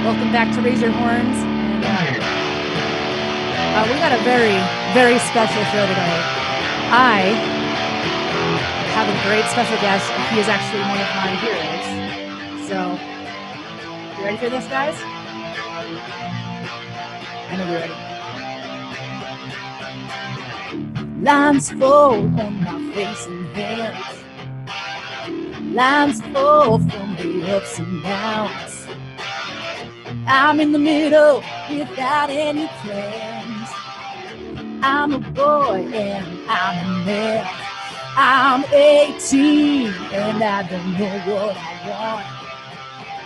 Welcome back to Raise Your Horns. And we got a very, very special show today. I have a great special guest. He is actually one of my heroes. So, you ready for this, guys? I know you're ready. Lines fall on my face and hands. Lines fall from the ups and downs. I'm in the middle without any plans. I'm a boy and I'm a man. I'm 18 and I don't know what I want.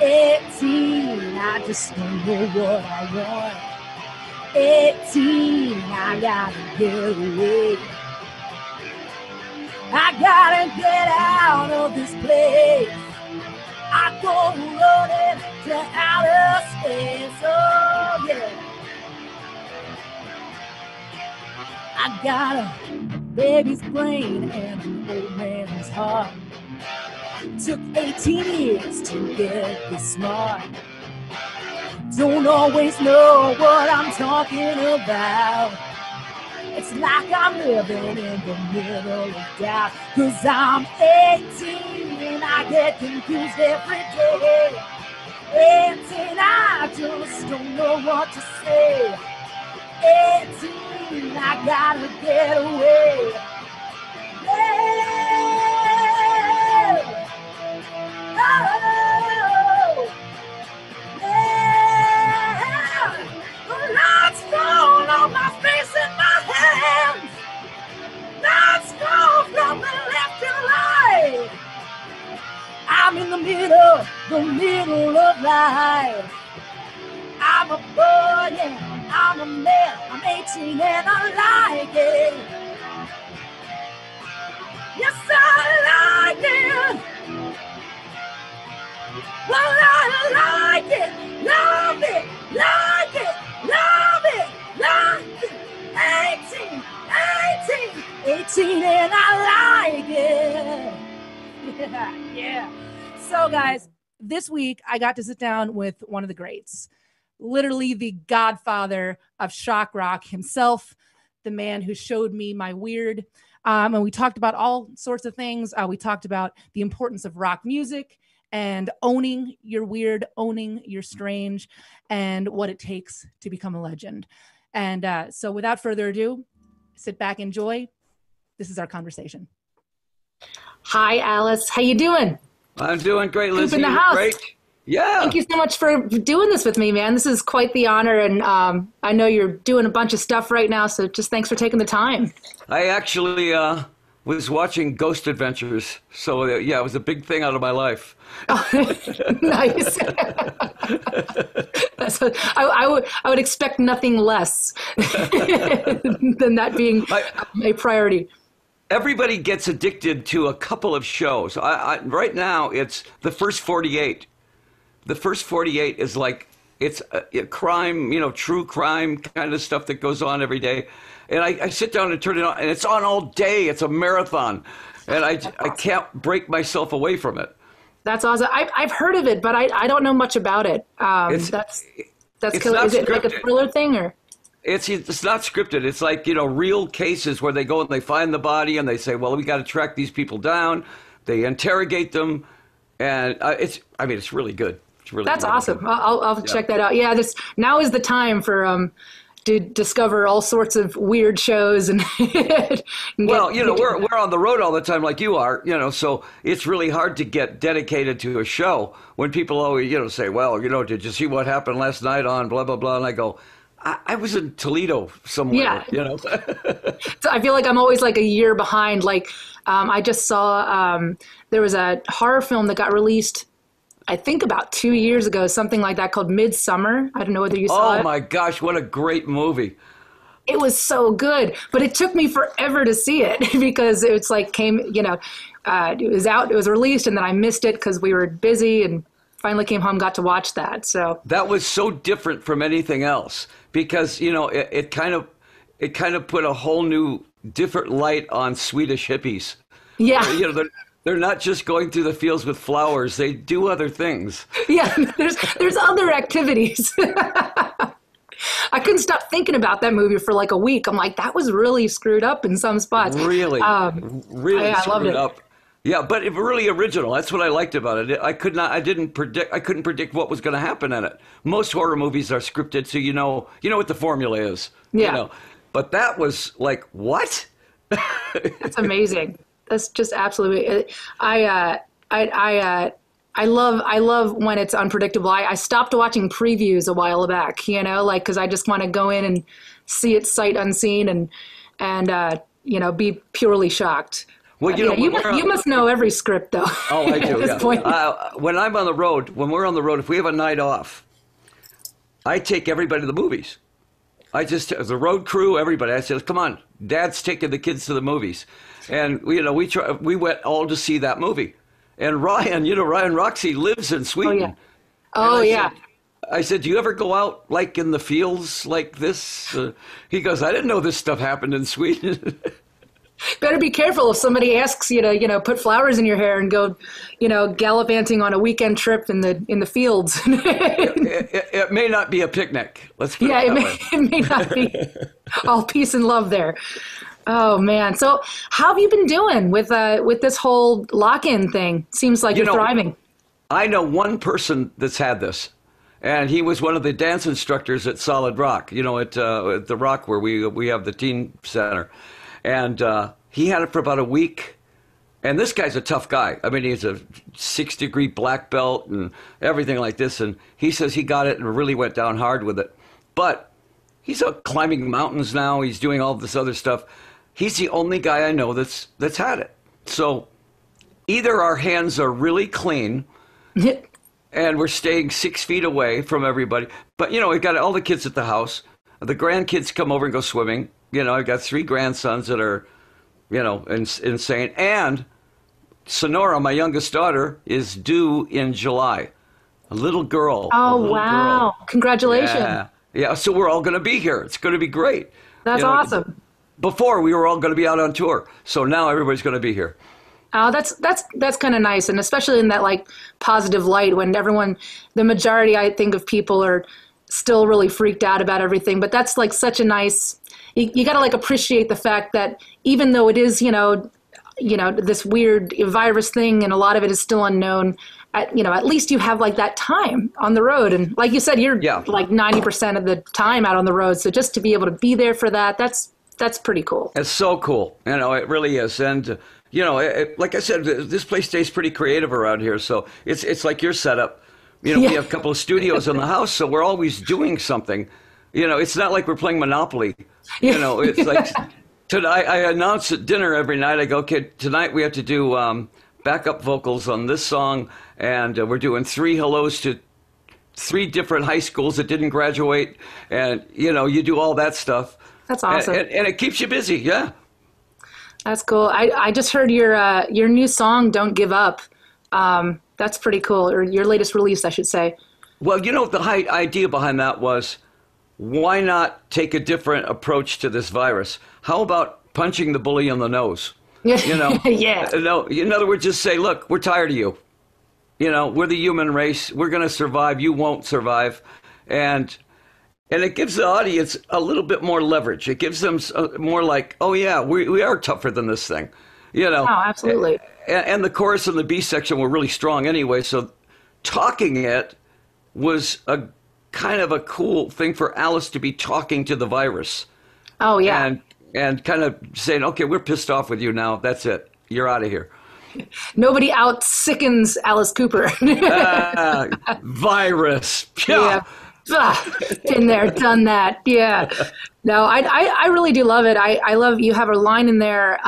18, I just don't know what I want. 18, I gotta get away. I gotta get out of this place. I go running to outer space. Oh yeah. I got a baby's brain and an old man's heart. Took 18 years to get this smart. Don't always know what I'm talking about. It's like I'm living in the middle of doubt. 'Cause I'm 18 and I get confused every day. 18, I just don't know what to say. 18, I gotta get away. Yeah. Oh. Yeah. The lights fall on my face and my hands. Lights fall from the left and right. I'm in the middle of life. I'm a boy, yeah, I'm a man. I'm 18 and I like it. Yes, I like it. Well, I like it. Love it, like it, love it, like it. 18, 18 and I like it. Yeah. So, guys, this week I got to sit down with one of the greats, literally the godfather of shock rock himself, the man who showed me my weird. And we talked about all sorts of things. We talked about the importance of rock music and owning your weird, owning your strange, and what it takes to become a legend. And so without further ado, sit back, enjoy. This is our conversation. Hi, Alice. How you doing? I'm doing great, Lzzy. In the house. Great. Yeah. Thank you so much for doing this with me, man. This is quite the honor, and I know you're doing a bunch of stuff right now, so just thanks for taking the time. I actually was watching Ghost Adventures, so yeah, it was a big thing out of my life. Oh, nice. I would expect nothing less than that being a priority. Everybody gets addicted to a couple of shows. Right now, it's the first 48. The first 48 is like, it's a crime, true crime kind of stuff that goes on every day. And I sit down and turn it on, and it's on all day. It's a marathon. And I can't break myself away from it. That's awesome. I've heard of it, but I don't know much about it. That's killer. Is it like a thriller thing, or? It's not scripted. It's like, real cases where they go and they find the body and they say, well, we got to track these people down. They interrogate them. And it's really good. It's really That's really awesome. good. I'll check that out. Yeah, now is the time for to discover all sorts of weird shows and well, we're on the road all the time like you are, so it's really hard to get dedicated to a show when people always, say, well, did you see what happened last night on blah, blah, blah? And I go, I was in Toledo somewhere, So I feel like I'm always like a year behind. Like I just saw there was a horror film that got released, I think about 2 years ago, something like that, called Midsummer. I don't know whether you saw it. Oh my gosh, what a great movie. It was so good, but it took me forever to see it because it's like it was out, it was released, and then I missed it because we were busy, and finally came home, got to watch that. So that was so different from anything else because, it kind of put a whole new different light on Swedish hippies. Yeah. They're not just going through the fields with flowers. They do other things. Yeah, there's other activities. I couldn't stop thinking about that movie for like a week. I'm like, that was really screwed up in some spots. Really, really I loved screwed it. up. Yeah, but it really original. That's what I liked about it. I couldn't predict what was going to happen in it. Most horror movies are scripted, so you know what the formula is. Yeah. You know. But that was like, what? That's amazing. That's just absolutely. I love when it's unpredictable. I stopped watching previews a while back, like because I just want to go in and see it sight unseen and be purely shocked. Well, you must know every script though. Oh, I do. At this Yeah. point. When I'm on the road, when we're on the road, if we have a night off, I take everybody to the movies. The road crew, everybody. I said, "Come on, Dad's taking the kids to the movies," and we went all to see that movie. And Ryan Roxy lives in Sweden. Oh yeah. I said, "Do you ever go out like in the fields like this?" He goes, "I didn't know this stuff happened in Sweden." Better be careful if somebody asks you to, put flowers in your hair and go, gallivanting on a weekend trip in the fields. It may not be a picnic. Let's put it that way. It may not be all peace and love there. Oh man! So how have you been doing with this whole lock-in thing? Seems like you're thriving. I know one person that's had this, and he was one of the dance instructors at Solid Rock. at the Rock where we have the teen center. And he had it for about a week. And this guy's a tough guy. I mean, he's a 6-degree black belt and everything like this. And he says he got it and really went down hard with it. But he's out climbing mountains now. He's doing all this other stuff. He's the only guy I know that's had it. So either our hands are really clean and we're staying 6 feet away from everybody. But, we've got all the kids at the house. The grandkids come over and go swimming. I've got 3 grandsons that are, insane. And Sonora, my youngest daughter, is due in July. A little girl. Oh, wow. Girl. Congratulations. Yeah, so we're all going to be here. It's going to be great. That's awesome. Before, we were all going to be out on tour. So now everybody's going to be here. Oh, that's kind of nice. And especially in that, positive light when the majority, I think, of people are still really freaked out about everything. But that's, such a nice... You got to appreciate the fact that even though it is, this weird virus thing and a lot of it is still unknown, at least you have that time on the road. And like you said, you're 90% of the time out on the road. So just to be able to be there for that's pretty cool. It's so cool. It really is. And, like I said, this place stays pretty creative around here. So it's like your setup. We have a couple of studios in the house, so we're always doing something. It's not like we're playing Monopoly. It's like tonight I announce at dinner every night. I go, okay, tonight we have to do backup vocals on this song, and we're doing 3 hellos to 3 different high schools that didn't graduate, and you do all that stuff. That's awesome, and it keeps you busy. Yeah, that's cool. I just heard your new song, "Don't Give Up." That's pretty cool, or your latest release, I should say. Well, the idea behind that was, why not take a different approach to this virus? How about punching the bully in the nose? Yeah. No, in other words, just say, look, we're tired of you. We're the human race. We're going to survive. You won't survive. And it gives the audience a little bit more leverage. It gives them more like, oh, yeah, we are tougher than this thing. Oh, absolutely. And the chorus and the B section were really strong anyway. So talking it was a kind of a cool thing for Alice to be talking to the virus. Oh, yeah. And kind of saying, okay, we're pissed off with you now. That's it. You're out of here. Nobody out sickens Alice Cooper. Virus. Yeah. Been there, done that. Yeah. No, I really do love it. I love, you have a line in there,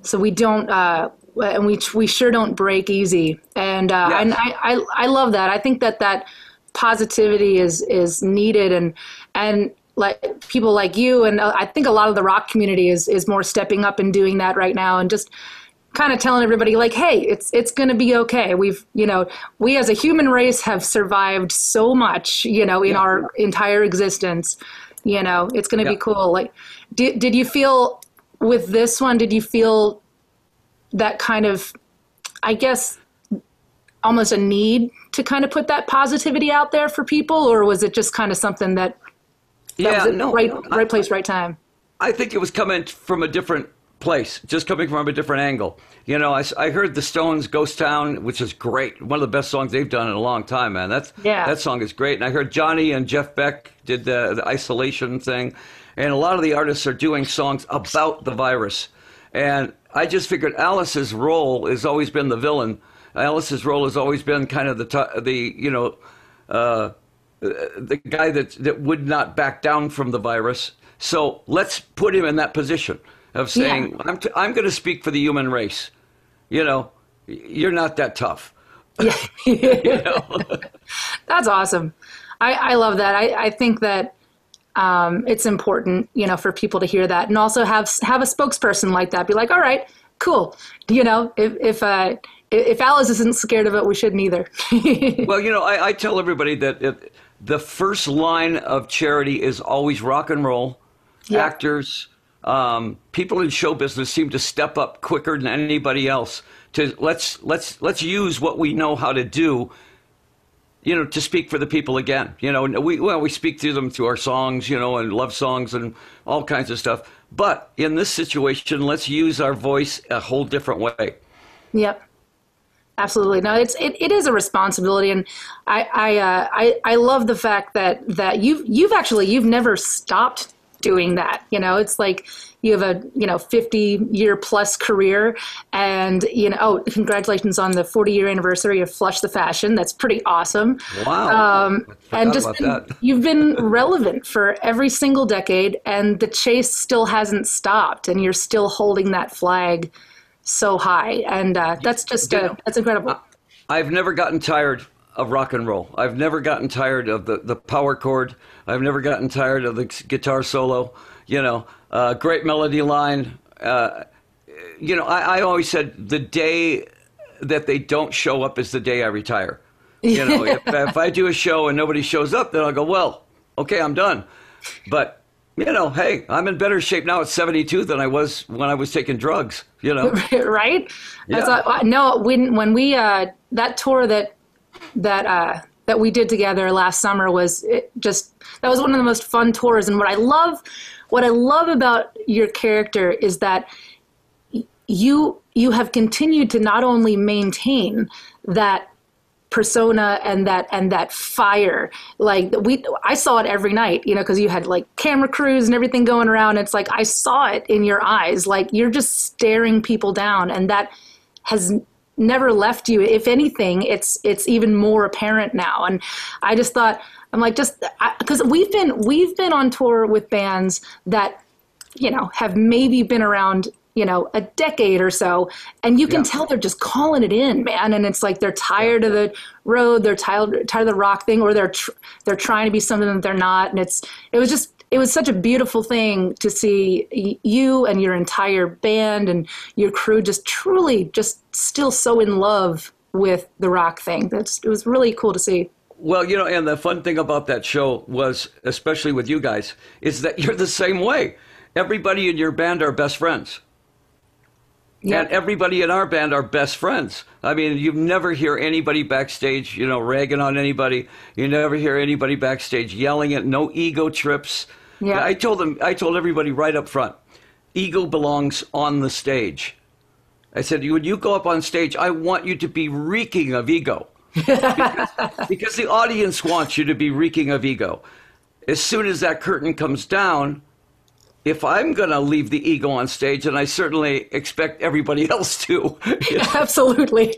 so we don't, and we sure don't break easy. And I love that. I think that positivity is needed, and like people like you, and I think a lot of the rock community is more stepping up and doing that right now, and just kind of telling everybody hey, it's going to be okay. We as a human race have survived so much, in our entire existence. It's going to be cool. Did you feel with this one? Did you feel that kind of I guess, almost a need to kind of put that positivity out there for people, or was it just kind of something that was it right place, right time? I think it was coming from a different place, just coming from a different angle. You know, I heard the Stones' Ghost Town, which is great. One of the best songs they've done in a long time, man. That song is great. And I heard Johnny and Jeff Beck did the isolation thing. And a lot of the artists are doing songs about the virus. And I just figured Alice's role has always been the villain. Alice's role has always been kind of the guy that would not back down from the virus. So let's put him in that position of saying, I'm going to speak for the human race. You know, you're not that tough. Yeah. You know? That's awesome. I love that. I think that it's important, you know, for people to hear that, and also have a spokesperson like that be like, all right, cool. You know, if Alice isn't scared of it, we shouldn't either. Well, you know, I tell everybody that the first line of charity is always rock and roll. Yeah. Actors, people in show business seem to step up quicker than anybody else to let's use what we know how to do, you know, to speak for the people again. You know, we speak to them through our songs, you know, and love songs and all kinds of stuff. But in this situation, let's use our voice a whole different way. Yep. Absolutely. No, it is a responsibility, and I love the fact that you've never stopped doing that. You know, it's like you have a 50-year plus career, and congratulations on the 40-year anniversary of Flush the Fashion. That's pretty awesome. Wow. And you've been relevant for every single decade, and the chase still hasn't stopped, and you're still holding that flag so high, and that's just that's incredible. I've never gotten tired of rock and roll. I've never gotten tired of the power chord. I've never gotten tired of the guitar solo. You know, great melody line. You know, I always said the day that they don't show up is the day I retire. You know, if I do a show and nobody shows up, then I'll go, well, okay, I'm done. But you know, hey, I'm in better shape now at 72 than I was when I was taking drugs, you know. Right? Yeah. No, when we that tour that we did together last summer that was one of the most fun tours. And what I love about your character is that you have continued to not only maintain that persona and that fire. Like I saw it every night, you know, because you had like camera crews and everything going around. It's like I saw it in your eyes, like you're just staring people down, and that has never left you. If anything, it's even more apparent now. And I just thought, I'm like, because we've been on tour with bands that, you know, have maybe been around, you know, a decade or so, and you can tell they're just calling it in, man. And it's like they're tired of the road, they're tired of the rock thing, or they're trying to be something that they're not. And it was such a beautiful thing to see you and your entire band and your crew just truly just still so in love with the rock thing. It was really cool to see. Well, you know, and the fun thing about that show was, especially with you guys, is that you're the same way. Everybody in your band are best friends. Yep. And everybody in our band are best friends. I mean, you never hear anybody backstage, you know, ragging on anybody. You never hear anybody backstage yelling at, no ego trips. Yeah. I told everybody right up front, ego belongs on the stage. I said, when you go up on stage, I want you to be reeking of ego. because the audience wants you to be reeking of ego. As soon as that curtain comes down, if I'm going to leave the ego on stage, and I certainly expect everybody else to. You know? Absolutely.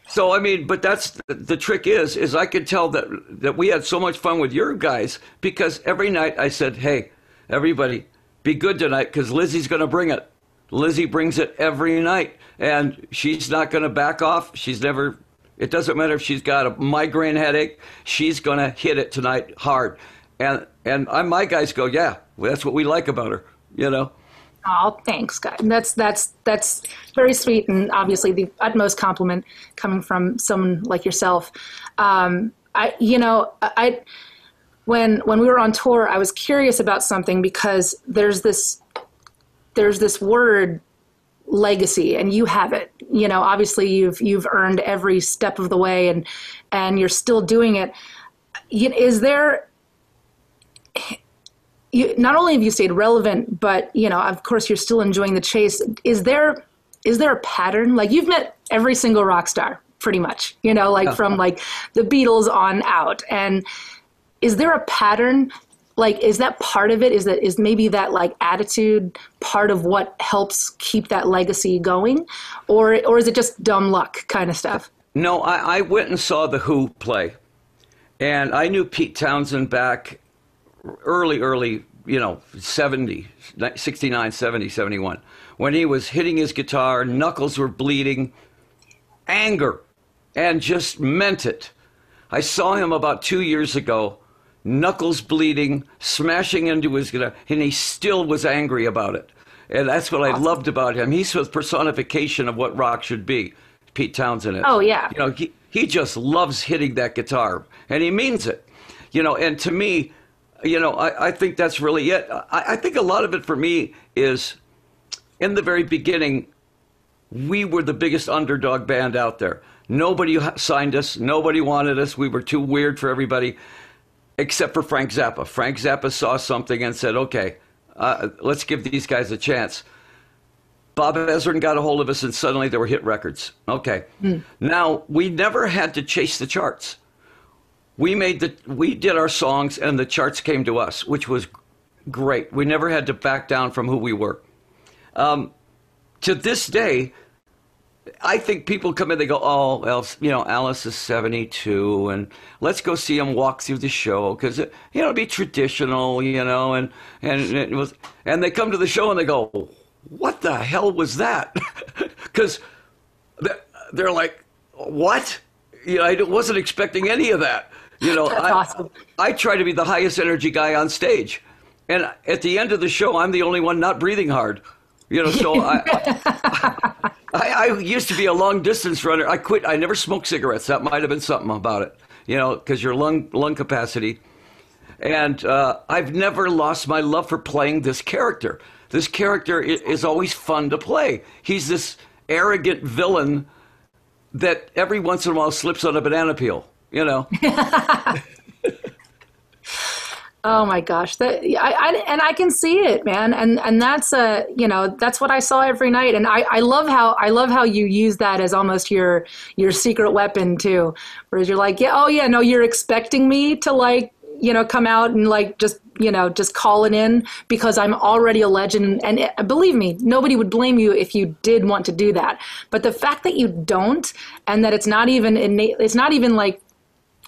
So I mean, but that's the trick is I could tell that we had so much fun with your guys because every night I said, hey, everybody, be good tonight because Lzzy's going to bring it. Lzzy brings it every night, and she's not going to back off. It doesn't matter if she's got a migraine headache. She's going to hit it tonight hard. And my guys go, yeah, well, that's what we like about her, you know. Oh, thanks, guys. That's very sweet, and obviously the utmost compliment coming from someone like yourself. When we were on tour, I was curious about something because there's this word legacy, and you have it. Obviously you've earned every step of the way, and you're still doing it. Is there, not only have you stayed relevant, but of course you're still enjoying the chase. Is there a pattern? Like, you've met every single rock star pretty much, from like the Beatles on out. And is there a pattern? Like, is that part of it? Is maybe that like attitude part of what helps keep that legacy going? Or is it just dumb luck kind of stuff? No, I went and saw The Who play. And I knew Pete Townsend back early, 70, 69, 70, 71, when he was hitting his guitar, knuckles were bleeding, anger, and just meant it. I saw him about 2 years ago, knuckles bleeding, smashing into his guitar, and he still was angry about it. And that's what I loved about him. He's the personification of what rock should be, Pete Townsend is. Oh, yeah. He just loves hitting that guitar, and he means it. And to me, I think that's really it. I think a lot of it for me is, in the very beginning, we were the biggest underdog band out there. Nobody signed us. Nobody wanted us. We were too weird for everybody, except for Frank Zappa. Frank Zappa saw something and said, okay, let's give these guys a chance. Bob Ezrin got a hold of us, and suddenly there were hit records. Okay. Now, we never had to chase the charts. We did our songs, and the charts came to us, which was great. We never had to back down from who we were. To this day, I think people come in, they go, oh, well, Alice is 72, and let's go see him walk through the show, because it'll be traditional, and it was, and they come to the show and they go, what the hell was that? Because they're like, what? I wasn't expecting any of that. That's awesome. I try to be the highest energy guy on stage, and at the end of the show, I'm the only one not breathing hard. So I used to be a long distance runner. I quit. I never smoked cigarettes. That might have been something about it, because your lung capacity. And I've never lost my love for playing this character. This character is always fun to play. He's this arrogant villain that every once in a while slips on a banana peel, Oh my gosh, I can see it, man, and that's that's what I saw every night, and I love how you use that as almost your secret weapon too, whereas you're like, no, you're expecting me to come out and just call it in because I'm already a legend, and believe me, nobody would blame you if you did want to do that, but the fact that you don't, and that it's not even innate, it's not even like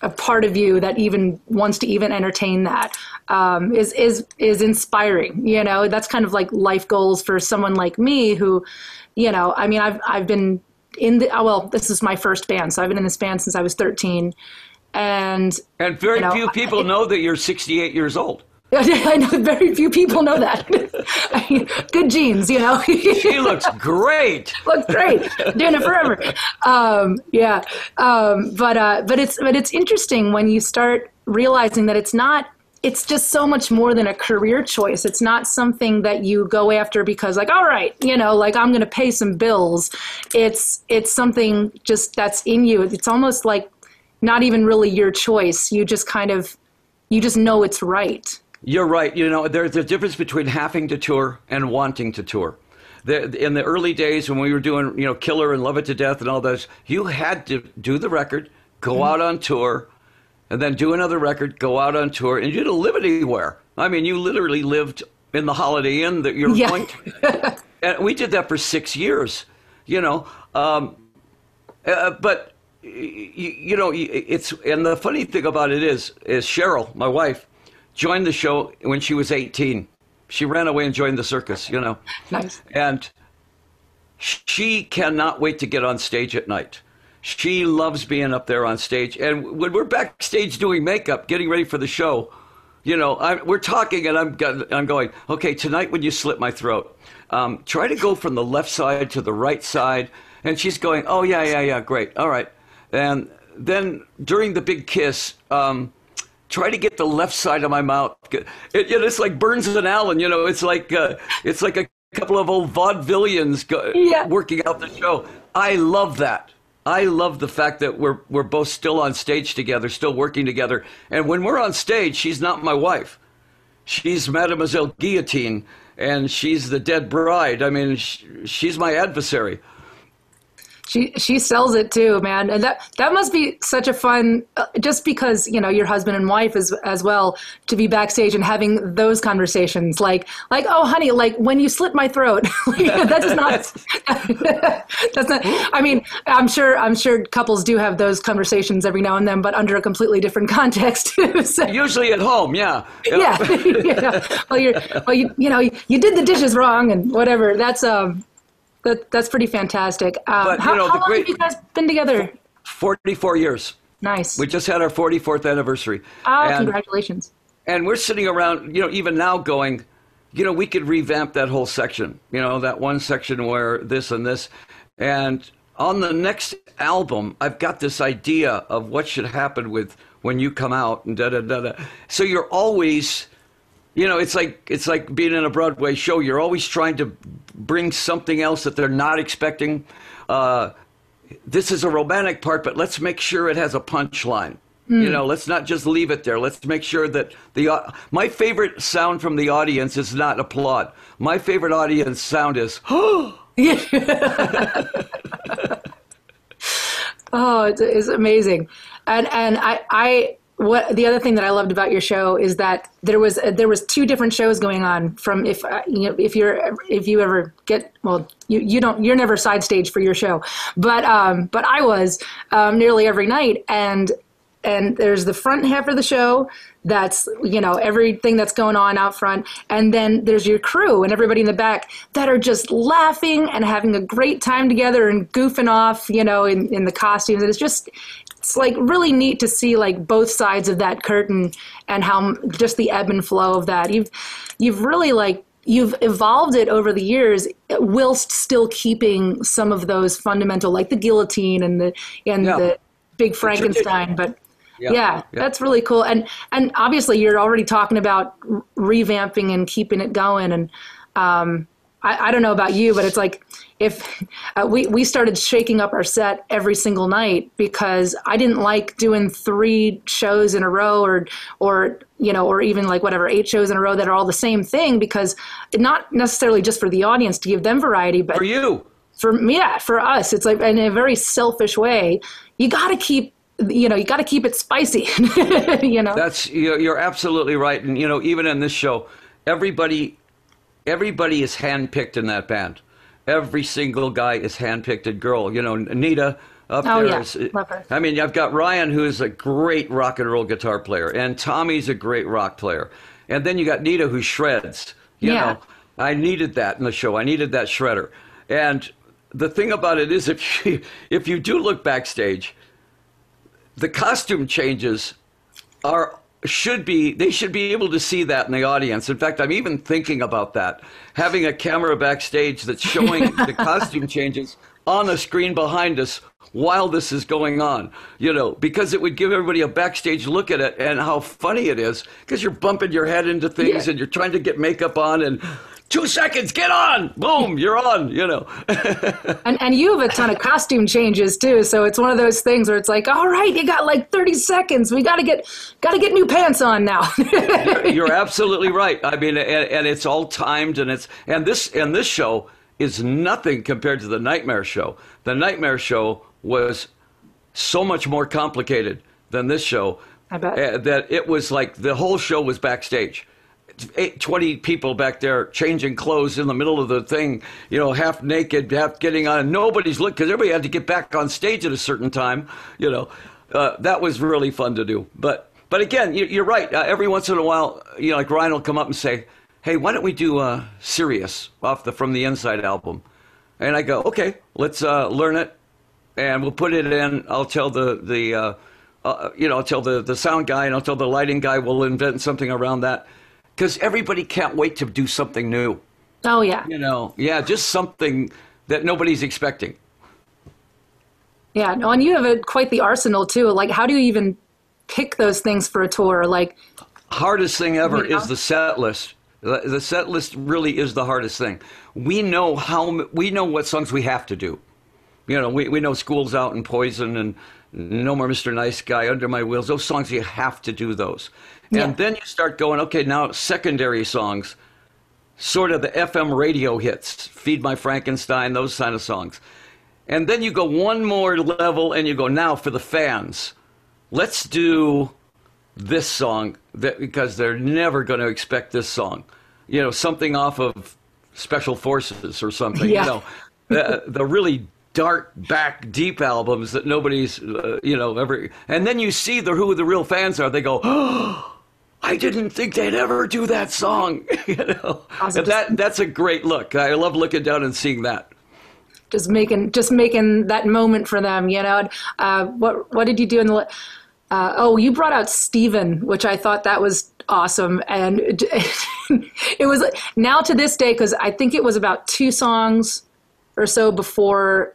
a part of you that even wants to even entertain that, is inspiring. That's kind of like life goals for someone like me who, I've been this is my first band. So I've been in this band since I was 13. And very few people know that you're 68 years old. I know very few people know that. Good genes, She looks great. Looks great. Doing it forever. But it's interesting when you start realizing that it's just so much more than a career choice. It's not something that you go after because all right, I'm going to pay some bills. It's something just that's in you. It's almost like not even really your choice. You just you just know it's right. You're right. There's a difference between having to tour and wanting to tour. In the early days when we were doing, Killer and Love It to Death and all those, you had to do the record, go out on tour, and then do another record, go out on tour, and you didn't live anywhere. I mean, you literally lived in the Holiday Inn that you're going to. And we did that for 6 years, but it's, and the funny thing about it is Cheryl, my wife, joined the show when she was 18. She ran away and joined the circus, Nice. And she cannot wait to get on stage at night. She loves being up there on stage. And when we're backstage doing makeup, getting ready for the show, we're talking and I'm going, okay, tonight when you slit my throat, try to go from the left side to the right side. And she's going, oh, yeah, great. All right. And then during the big kiss, try to get the left side of my mouth. It's like Burns and Allen, it's like a couple of old vaudevillians Yeah. working out the show. I love that. I love the fact that we're both still on stage together, still working together. And when we're on stage, she's not my wife. She's Mademoiselle Guillotine, and she's the dead bride. I mean, she's my adversary. She sells it too, man, and that must be such a fun. Just because your husband and wife as well, to be backstage and having those conversations, like oh honey, like when you slit my throat, that's not. That's not. I mean, I'm sure couples do have those conversations every now and then, but under a completely different context. So, Usually at home, yeah. yeah, yeah. Well, you did the dishes wrong and whatever. That's pretty fantastic. But, how long great, have you guys been together? 44 years. Nice. We just had our 44th anniversary. Oh, and, congratulations. And we're sitting around, even now going, we could revamp that whole section, that one section where this and this. And on the next album, I've got this idea of what should happen with when you come out and da-da-da-da. So you're always... it's like being in a Broadway show. You're always trying to bring something else that they're not expecting. This is a romantic part, but let's make sure it has a punchline. Let's not just leave it there. Let's make sure that my favorite sound from the audience is not applaud. My favorite audience sound is, oh, it's amazing. And what the other thing that I loved about your show is that there was two different shows going on. From if you ever get, well, you're never side stage for your show, but I was nearly every night, and there's the front half of the show that's everything that's going on out front, and then there's your crew and everybody in the back that are just laughing and having a great time together and goofing off in the costumes, and it's like really neat to see like both sides of that curtain and how just the ebb and flow of that. You've really you've evolved it over the years whilst still keeping some of those fundamental, like the guillotine and the big Frankenstein. But yeah, that's really cool. And obviously you're already talking about revamping and keeping it going. And I don't know about you, but it's like if we started shaking up our set every single night because I didn't like doing 3 shows in a row or even like 8 shows in a row that are all the same thing, because not necessarily just for the audience to give them variety, but for you, for us, it's like in a very selfish way, you got to keep it spicy. You're absolutely right. And even in this show, everybody is handpicked in that band. Every single guy is handpicked. A girl, Anita up there. Love her. I mean, I've got Ryan, who is a great rock and roll guitar player, and Tommy's a great rock player. And then you got Nita, who shreds. You know, I needed that in the show. I needed that shredder. And the thing about it is, if you do look backstage, the costume changes should be able to see that in the audience. In fact, I'm even thinking about that, having a camera backstage that's showing the costume changes on the screen behind us while this is going on, because it would give everybody a backstage look at it and how funny it is, because you're bumping your head into things and you're trying to get makeup on, and 2 seconds, get on, boom, you're on, And you have a ton of costume changes too, so it's one of those things where it's like, all right, you got like 30 seconds, we gotta get new pants on now. You're absolutely right. I mean, and it's all timed, and this show is nothing compared to the Nightmare show. The Nightmare show was so much more complicated than this show. I bet. That it was like the whole show was backstage. 20 people back there changing clothes in the middle of the thing, half naked, half getting on, and nobody's looking, because everybody had to get back on stage at a certain time. That was really fun to do. But again, you're right. Every once in a while, like Ryan will come up and say, hey, why don't we do Sirius from the Inside album? And I go, okay, let's learn it, and we'll put it in. I'll tell I'll tell the sound guy, and I'll tell the lighting guy, we'll invent something around that. Because everybody can't wait to do something new. Oh, yeah. Just something that nobody's expecting. Yeah, no, and you have quite the arsenal, too. Like, how do you even pick those things for a tour? Like, hardest thing ever is the set list. The set list really is the hardest thing. We know what songs we have to do. You know, we know School's Out and Poison and No More Mr. Nice Guy, Under My Wheels. Those songs, you have to do those. And then you start going, okay, now secondary songs, sort of the FM radio hits, Feed My Frankenstein, those kind of songs. And then you go one more level and you go, now for the fans, let's do this song because they're never going to expect this song. You know, something off of Special Forces or something, you know, the really dark, back, deep albums that nobody's, you know, ever. And then you see who the real fans are. They go, oh, I didn't think they'd ever do that song. You know, awesome. That's a great look. I love looking down and seeing that. Just making that moment for them. You know, what did you do in the? You brought out Steven, which I thought that was awesome, and it was now to this day because I think it was about 2 songs or so before.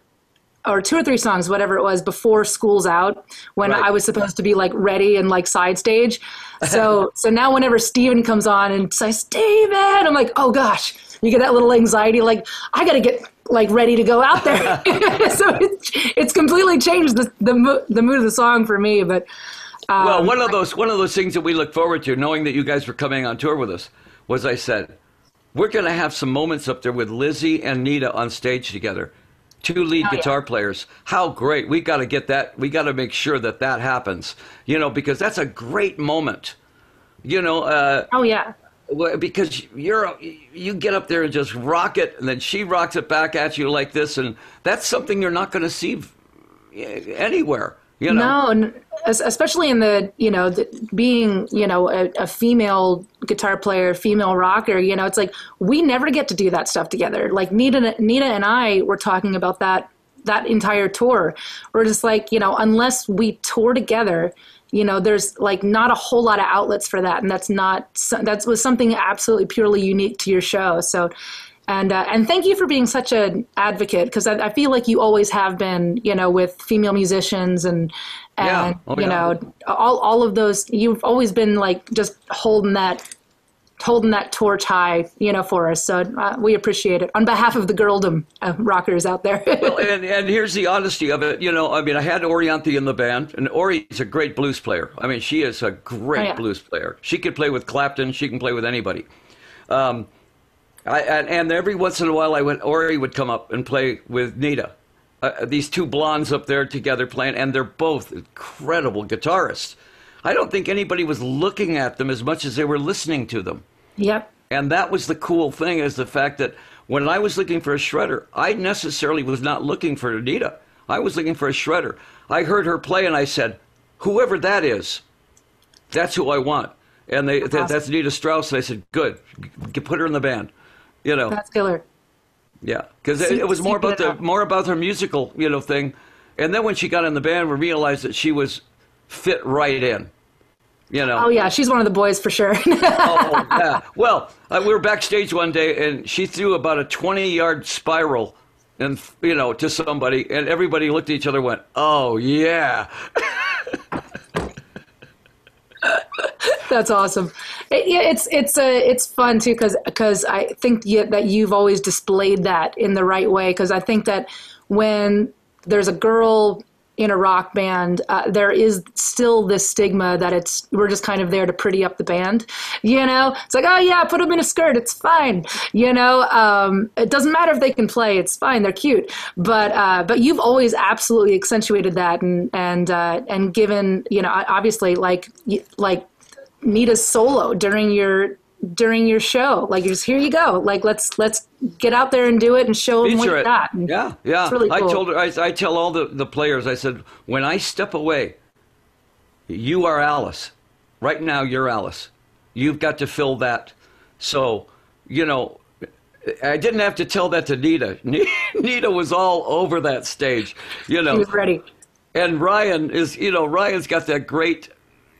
Or 2 or 3 songs, whatever it was, before School's Out, when I was supposed to be like ready and like side stage. So now whenever Steven comes on and says, Steven, I'm like, oh gosh, you get that little anxiety, like I got to get like ready to go out there. So it's completely changed the mood of the song for me. But well, one of those things that we look forward to, knowing that you guys were coming on tour with us, was I said, we're going to have some moments up there with Lzzy and Nita on stage together. 2 lead guitar players. How great. We got to get that. We got to make sure that happens, you know, because that's a great moment, you know. Because you get up there and just rock it, and then she rocks it back at you like this, and that's something you're not going to see anywhere, you know. No, especially in the, you know, being, you know, a female guitar player, female rocker, you know, it's like we never get to do that stuff together. Like Nita and I were talking about that entire tour. We're just like, you know, unless we tour together, you know, there's like not a whole lot of outlets for that, and that was something absolutely purely unique to your show. So. And thank you for being such an advocate, because I feel like you always have been, you know, with female musicians and you know, all of those. You've always been like just holding that torch high, you know, for us. So we appreciate it on behalf of the girldom rockers out there. Well, and here's the honesty of it. You know, I mean, I had Orianthi in the band, and Ori's a great blues player. I mean, she is a great blues player. She could play with Clapton. She can play with anybody. And every once in a while, Ori would come up and play with Nita. These 2 blondes up there together playing, and they're both incredible guitarists. I don't think anybody was looking at them as much as they were listening to them. Yep. And that was the cool thing, is the fact that when I was looking for a shredder, I necessarily was not looking for Nita. I was looking for a shredder. I heard her play, and I said, whoever that is, that's who I want. And that's Nita Strauss. And I said, good, put her in the band. You know, that's killer. Yeah, because it was more about her musical, you know, thing. And then when she got in the band, we realized that she was fit right in. You know. Oh yeah, she's one of the boys for sure. Oh yeah. Well, we were backstage one day, and she threw about a 20-yard spiral, and you know, to somebody, and everybody looked at each other, and went, "Oh yeah." That's awesome. It's fun too, because I think that you've always displayed that in the right way. Because I think that when there's a girl in a rock band, there is still this stigma that we're just kind of there to pretty up the band. You know, it's like, oh yeah, put them in a skirt, it's fine. You know, it doesn't matter if they can play, it's fine, they're cute. But you've always absolutely accentuated that and given, you know, obviously like Nita's solo during your show, like just here you go, like let's get out there and do it and show them what you got. Yeah. It's really cool. I told her, I tell all the players, I said, when I step away, you are Alice. Right now, you're Alice. You've got to fill that. So, you know, I didn't have to tell that to Nita. Nita was all over that stage. You know, she was ready. And Ryan is, you know, Ryan's got that great.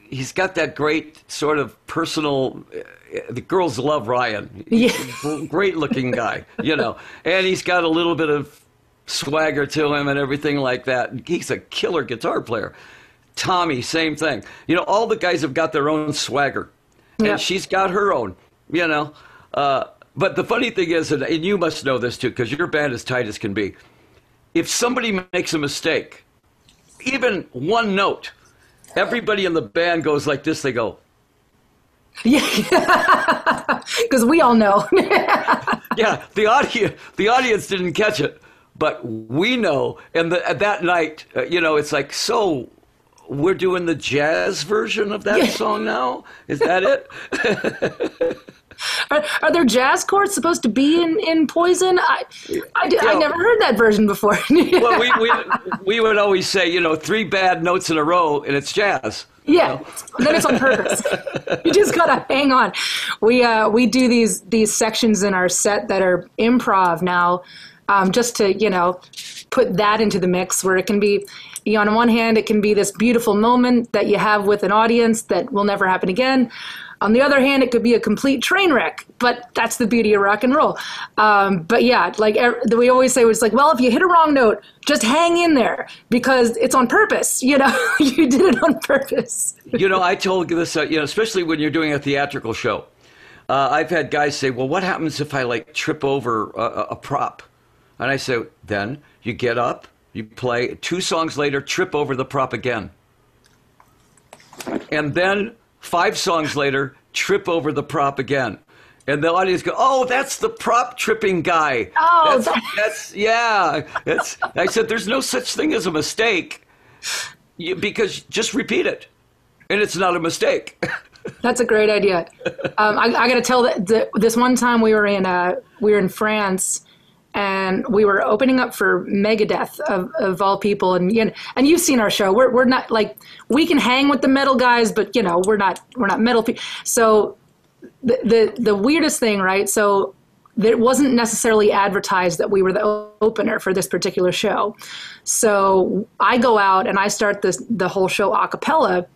He's got that great sort of personal. The girls love Ryan. He's a great-looking guy, you know, and he's got a little bit of swagger to him and everything like that. He's a killer guitar player. Tommy, same thing. You know, all the guys have got their own swagger, and she's got her own. You know, But the funny thing is, and you must know this too, because your band is tight as can be. If somebody makes a mistake, even one note, everybody in the band goes like this. They go, yeah, because we all know. yeah, the audience didn't catch it, but we know. And that night, it's like, so we're doing the jazz version of that song now? Is that it? Are there jazz chords supposed to be in Poison? I never heard that version before. Well, we would always say, 3 bad notes in a row and it's jazz. Yeah, then it's on purpose. You just gotta hang on. We do these sections in our set that are improv now, just to put that into the mix, where it can be, on one hand, it can be this beautiful moment that you have with an audience that will never happen again. On the other hand, it could be a complete train wreck, but that's the beauty of rock and roll. But yeah, like we always say, it's like, well, if you hit a wrong note, just hang in there because it's on purpose. You did it on purpose. I told you this, especially when you're doing a theatrical show. I've had guys say, well, what happens if I trip over a prop? And I say, then you get up, you play 2 songs later, trip over the prop again. And then 5 songs later, trip over the prop again. And the audience go, oh, that's the prop tripping guy. Oh, I said, there's no such thing as a mistake because just repeat it. And it's not a mistake. That's a great idea. I got to tell that this one time we were in France, and we were opening up for Megadeth of all people, and you've seen our show. We're not we can hang with the metal guys, but we're not metal people. So the weirdest thing, right? So it wasn't necessarily advertised that we were the opener for this particular show. So I go out and I start the whole show a cappella.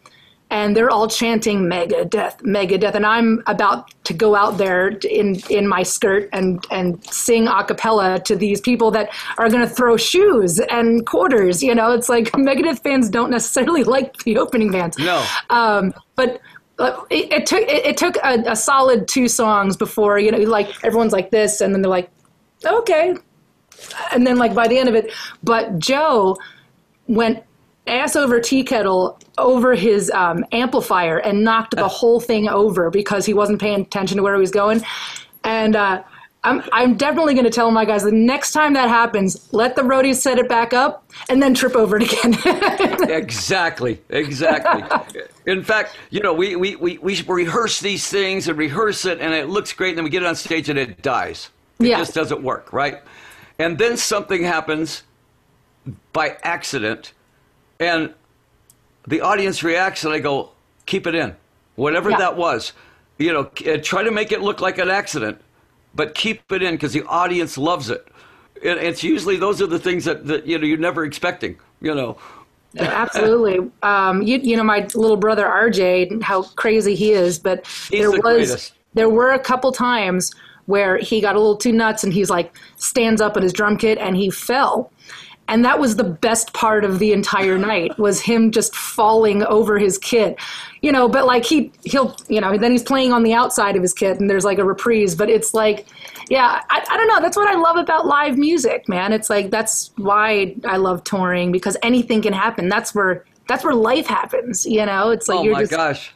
And they're all chanting Megadeth, Megadeth, and I'm about to go out there in my skirt and sing a cappella to these people that are going to throw shoes and quarters. It's like Megadeth fans don't necessarily like the opening bands. No. But it took a solid 2 songs before everyone's like this, and then they're like, okay, and then by the end of it, but Joe went ass over tea kettle over his amplifier and knocked the whole thing over because he wasn't paying attention to where he was going. And I'm definitely going to tell my guys the next time that happens, let the roadies set it back up and then trip over it again. Exactly. In fact, we rehearse these things and rehearse it, and it looks great, and then we get it on stage and it dies. It just doesn't work, right? And then something happens by accident, and the audience reacts, and I go, keep it in. Whatever that was, try to make it look like an accident, but keep it in because the audience loves it. And it's usually those are the things that you're never expecting, Absolutely. My little brother, RJ, how crazy he is, but there were a couple times where he got a little too nuts and he's stands up at his drum kit and he fell. And that was the best part of the entire night, was him just falling over his kit, but he'll then he's playing on the outside of his kit and there's a reprise, but it's I don't know. That's what I love about live music, man. It's that's why I love touring, because anything can happen. That's where life happens. It's oh my gosh.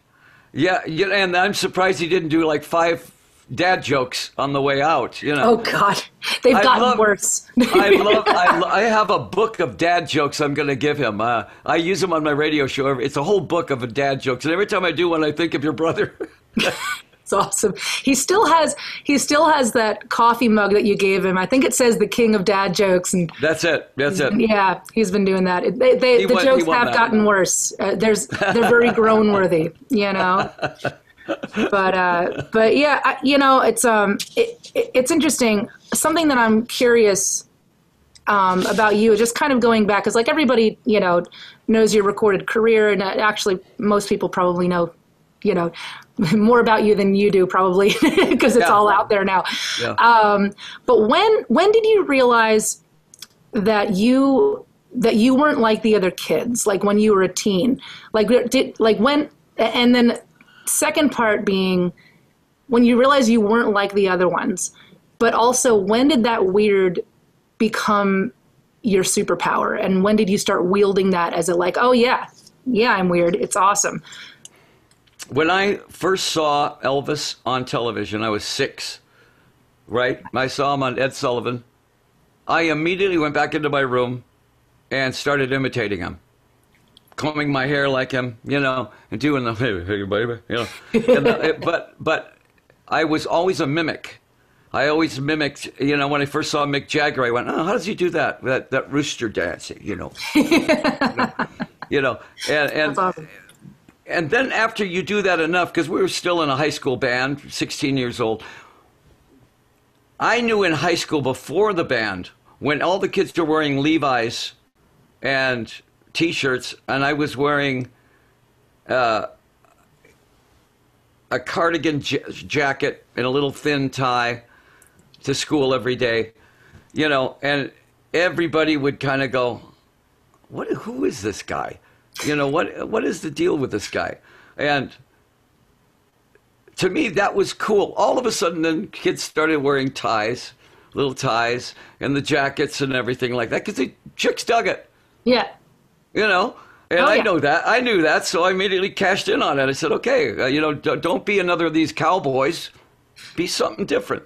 Yeah. And I'm surprised he didn't do 5 dad jokes on the way out, Oh God, they've gotten worse. I have a book of dad jokes I'm going to give him. I use them on my radio show. It's a whole book of dad jokes, and every time I do one, I think of your brother. It's awesome. He still has that coffee mug that you gave him. I think it says the king of dad jokes, and that's it. Yeah, he's been doing that. The jokes have gotten worse. They're very groan worthy, But yeah, it's interesting. Something that I'm curious about you, just kind of going back, because everybody knows your recorded career, and actually most people probably know more about you than you do, probably, because it's all out there now. Yeah. But when did you realize that you weren't like the other kids? When you were a teen, when, and then second part being, when you realize you weren't like the other ones, but also when did that weird become your superpower? And when did you start wielding that as a like, oh yeah, I'm weird. It's awesome. When I first saw Elvis on television, I was 6, right? I saw him on Ed Sullivan. I immediately went back into my room and started imitating him, combing my hair like him, and doing the, hey baby, but I was always a mimic. I always mimicked, when I first saw Mick Jagger, I went, oh, how does he do that rooster dancing, That's awesome. And then after you do that enough, because we were still in a high school band, 16 years old, I knew in high school before the band, when all the kids were wearing Levi's and T-shirts, and I was wearing a cardigan jacket and a little thin tie to school every day, and everybody would kind of go, who is this guy? What is the deal with this guy? And to me, that was cool. All of a sudden, then kids started wearing ties, little ties, and the jackets and everything like that, because the chicks dug it. Yeah. And I know that. I knew that, so I immediately cashed in on it. I said, okay, don't be another of these cowboys. Be something different.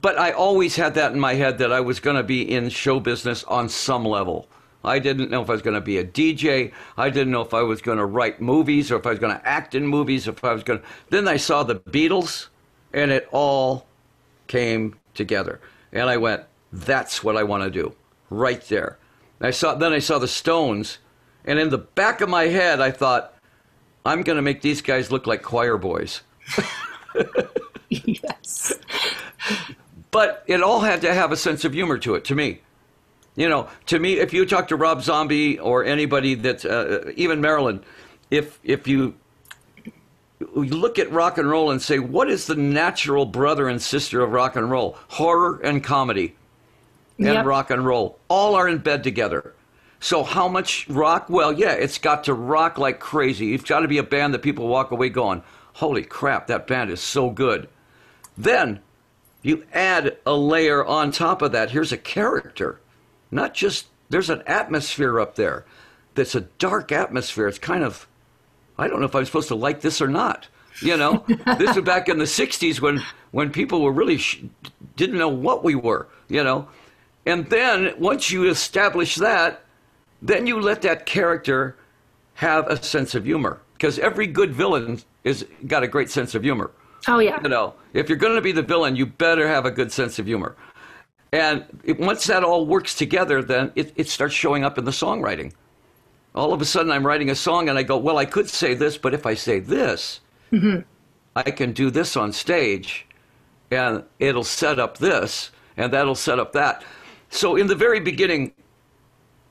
But I always had that in my head that I was going to be in show business on some level. I didn't know if I was going to be a DJ. I didn't know if I was going to write movies or if I was going to act in movies. Then I saw the Beatles, and it all came together. And I went, that's what I want to do, right there. Then I saw the Stones, and in the back of my head, I thought, I'm going to make these guys look like choir boys. Yes. But it all had to have a sense of humor to it, to me. To me, if you talk to Rob Zombie or anybody that's, even Marilyn, if you look at rock and roll and say, what is the natural brother and sister of rock and roll? Horror and comedy and rock and roll. All are in bed together. So how much rock? Well, yeah, it's got to rock like crazy. It's got to be a band that people walk away going, holy crap, that band is so good. Then you add a layer on top of that. Here's a character. Not just, there's an atmosphere up there that's a dark atmosphere. It's kind of, I don't know if I'm supposed to like this or not. This was back in the 60s when people were really didn't know what we were, And then once you establish that, then you let that character have a sense of humor. Because every good villain is got a great sense of humor. Oh, yeah. If you're going to be the villain, you better have a good sense of humor. And once that all works together, then it starts showing up in the songwriting. All of a sudden, I'm writing a song, and I go, well, I could say this, but if I say this, I can do this on stage, and it'll set up this, and that'll set up that. So in the very beginning,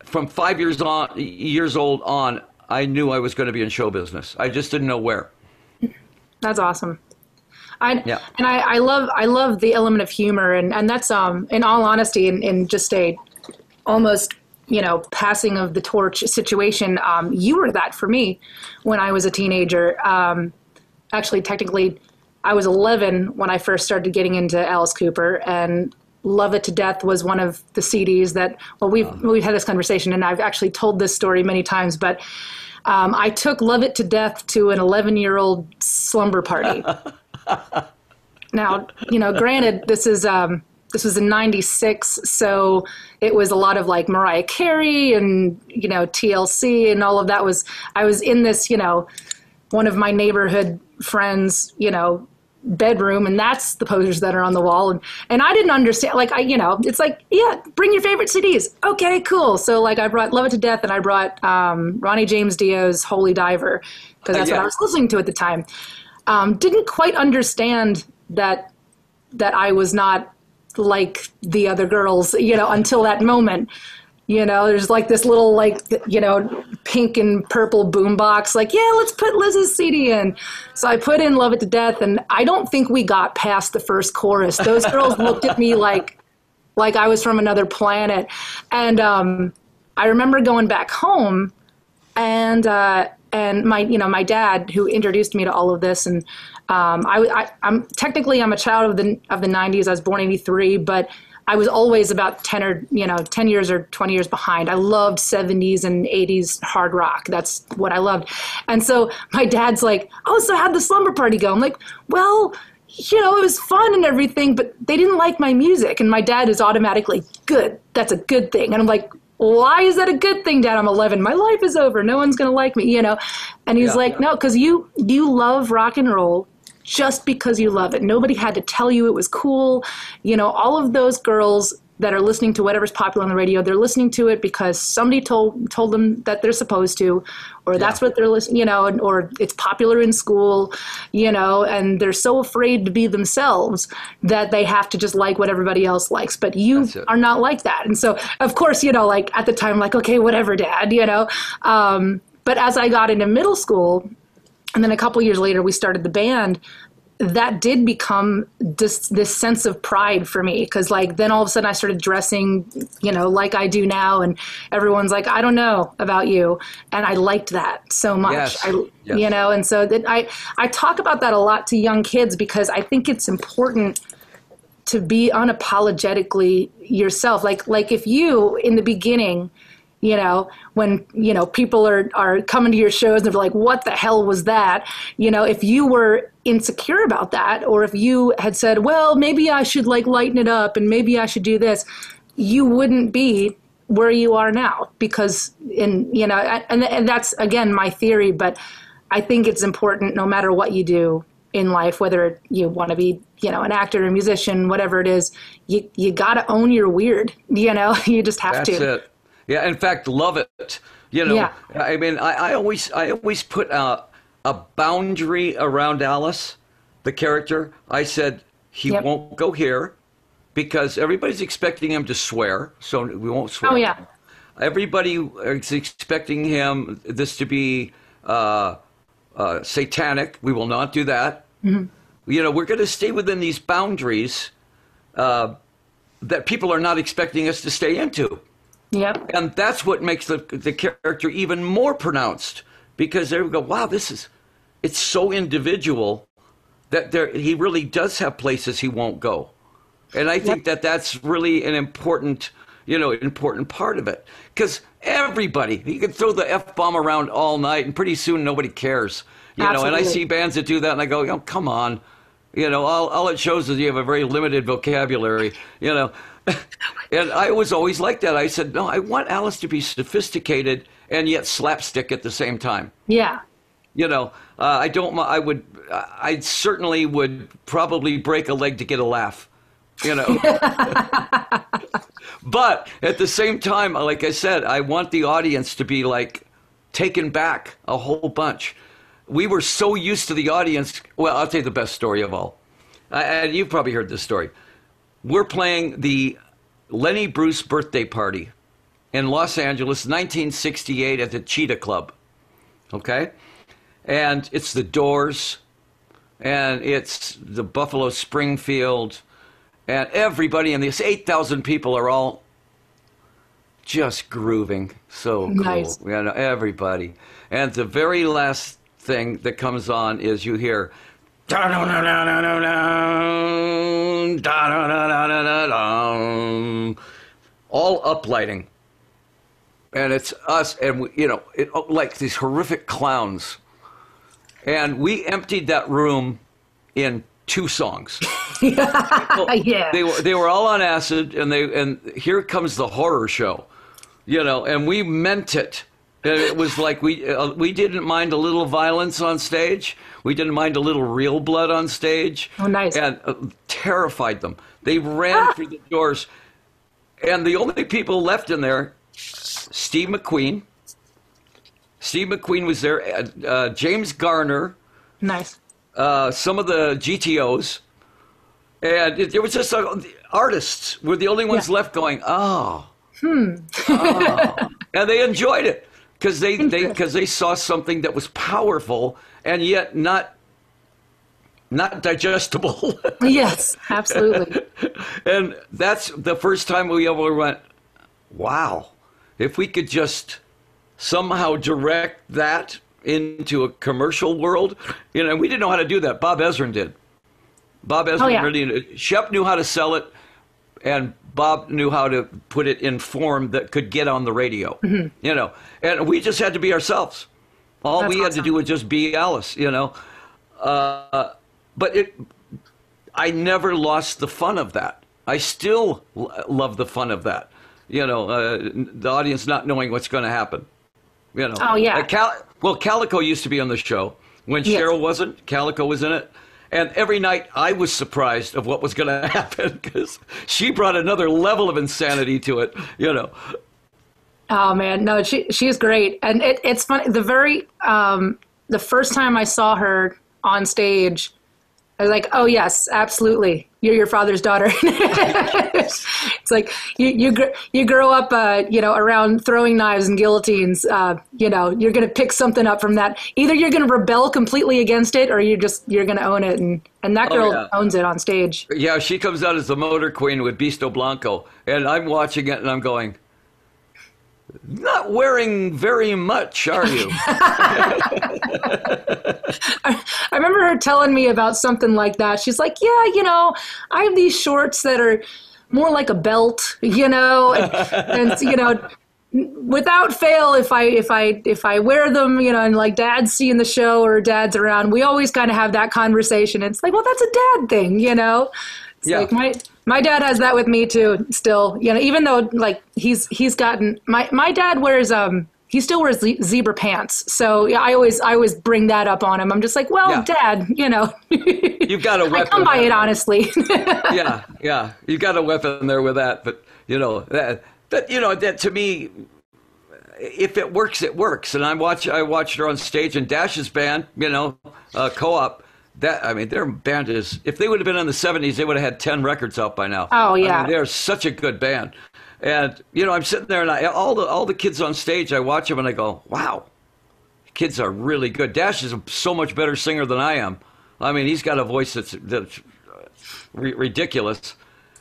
from 5 years old on, I knew I was going to be in show business. I just didn't know where. That's awesome. I love the element of humor, and that's in all honesty, in just a almost passing of the torch situation. You were that for me when I was a teenager. Actually, technically, I was 11 when I first started getting into Alice Cooper, and Love It to Death was one of the CDs that. Well, we've had this conversation, and I've actually told this story many times, but I took Love It to Death to an 11-year-old slumber party. Now, granted, this was in '96, so it was a lot of like Mariah Carey and TLC and all of that. I was in this one of my neighborhood friends bedroom, and that's the posters that are on the wall, and I didn't understand, it's like, yeah, bring your favorite CDs. Okay, cool. So I brought Love It to Death, and I brought Ronnie James Dio's Holy Diver, because that's what I was listening to at the time. Didn't quite understand that I was not like the other girls, until that moment. There's this little pink and purple boombox, let's put Liz's CD in. So I put in Love It to Death, and I don't think we got past the first chorus. Those girls looked at me like I was from another planet. And I remember going back home, and And my dad, who introduced me to all of this, and I'm technically I'm a child of the 90s. I was born 83, but I was always about 10 years or 20 years behind. I loved 70s and 80s hard rock. That's what I loved. And so my dad's like, "Oh, so how'd the slumber party go?" I'm like, "Well, it was fun and everything, but they didn't like my music." And my dad is automatically, "Good. That's a good thing." And I'm like, "Why is that a good thing, Dad? I'm 11. My life is over. No one's going to like me, And he's like, "No, because you love rock and roll just because you love it. Nobody had to tell you it was cool. All of those girls that are listening to whatever's popular on the radio, they're listening to it because somebody told them that they're supposed to, or that's what they're listening, or it's popular in school, and they're so afraid to be themselves that they have to just like what everybody else likes. But you are not like that." And so, of course, like at the time, like, "Okay, whatever, Dad, But as I got into middle school, and then a couple years later, we started the band, that did become this sense of pride for me. Because then all of a sudden I started dressing, like I do now. And everyone's like, "I don't know about you." And I liked that so much. Yes. And so that I talk about that a lot to young kids because I think it's important to be unapologetically yourself. Like if you, in the beginning, when, people are coming to your shows and they're like, "What the hell was that?" If you were insecure about that, or if you had said, "Well, maybe I should lighten it up and maybe I should do this," you wouldn't be where you are now because and that's again, my theory, but I think it's important no matter what you do in life, whether you want to be, an actor, a musician, whatever it is, you got to own your weird, you just have to. That's it. Yeah, in fact, love it. I mean, I always put a boundary around Alice, the character. I said he won't go here because everybody's expecting him to swear, so we won't swear. Oh yeah. Everybody is expecting this to be satanic. We will not do that. Mm-hmm. We're going to stay within these boundaries that people are not expecting us to stay into. Yep. And that's what makes the character even more pronounced because they go, "Wow, it's so individual that he really does have places he won't go." And I think that's really an important part of it because everybody, you can throw the F-bomb around all night and pretty soon nobody cares, and I see bands that do that and I go, "Come on, all it shows is you have a very limited vocabulary, And I was always like that. I said, "No, I want Alice to be sophisticated and yet slapstick at the same time." Yeah. I certainly would probably break a leg to get a laugh, But at the same time, like I said, I want the audience to be taken back a whole bunch. We were so used to the audience. Well, I'll tell you the best story of all. And you've probably heard this story. We're playing the Lenny Bruce birthday party in Los Angeles, 1968 at the Cheetah Club. Okay? And it's the Doors, and it's the Buffalo Springfield, and everybody in this 8,000 people are all just grooving. So cool. Nice. Everybody. And the very last thing that comes on is you hear all uplighting, and it's us, and like these horrific clowns, and we emptied that room in 2 songs. Yeah, they were all on acid, and here comes the horror show, and we meant it. And it was like we didn't mind a little violence on stage. We didn't mind a little real blood on stage. Oh, nice. And terrified them. They ran through the doors. And the only people left in there, Steve McQueen. Steve McQueen was there. James Garner. Nice. Some of the GTOs. And it was just artists were the only ones left going, oh. Oh. And they enjoyed it. Because they saw something that was powerful and yet not digestible. Yes, absolutely. And that's the first time we ever went, wow, if we could just somehow direct that into a commercial world. You know, we didn't know how to do that. Bob Ezrin did. Bob Ezrin really, Shep knew how to sell it, and Bob knew how to put it in form that could get on the radio, you know, and we just had to be ourselves. All we had to do was just be Alice, you know. But I never lost the fun of that. I still love the fun of that, you know, the audience not knowing what's going to happen, you know. Oh, yeah. Well, Calico used to be on the show. When Cheryl wasn't, Calico was in it. And every night I was surprised of what was going to happen because she brought another level of insanity to it, you know. Oh man, no, she's great, and it's funny. The first time I saw her on stage, I was like, oh yes, absolutely, you're your father's daughter. It's like you grow up, you know, around throwing knives and guillotines. You know, you're going to pick something up from that. Either you're going to rebel completely against it, or you're going to own it. And that girl owns it on stage. Yeah, she comes out as the motor queen with Bisto Blanco, and I'm watching it and I'm going, not wearing very much, are you? I remember her telling me about something like that. She's like, yeah, you know, I have these shorts that are more like a belt, you know, and you know, without fail, if I wear them, you know, and like Dad's seeing the show or Dad's around, we always kind of have that conversation. It's like, well, that's a dad thing, you know. It's like my dad has that with me too. Still, you know, even though like he's gotten my dad wears he still wears zebra pants. So yeah, I always bring that up on him. I'm just like, well, Dad, you know, you've got a weapon. I come by it honestly. yeah, you've got a weapon there with that. But you know that you know that to me, if it works, it works. And I watched her on stage in Dash's band, you know, Co-op. That, I mean, their band is, if they would have been in the 70s, they would have had 10 records out by now. Oh, yeah. I mean, they're such a good band. And, you know, I'm sitting there and all the kids on stage, I watch them and I go, wow, kids are really good. Dash is so much better singer than I am. I mean, he's got a voice that's ridiculous,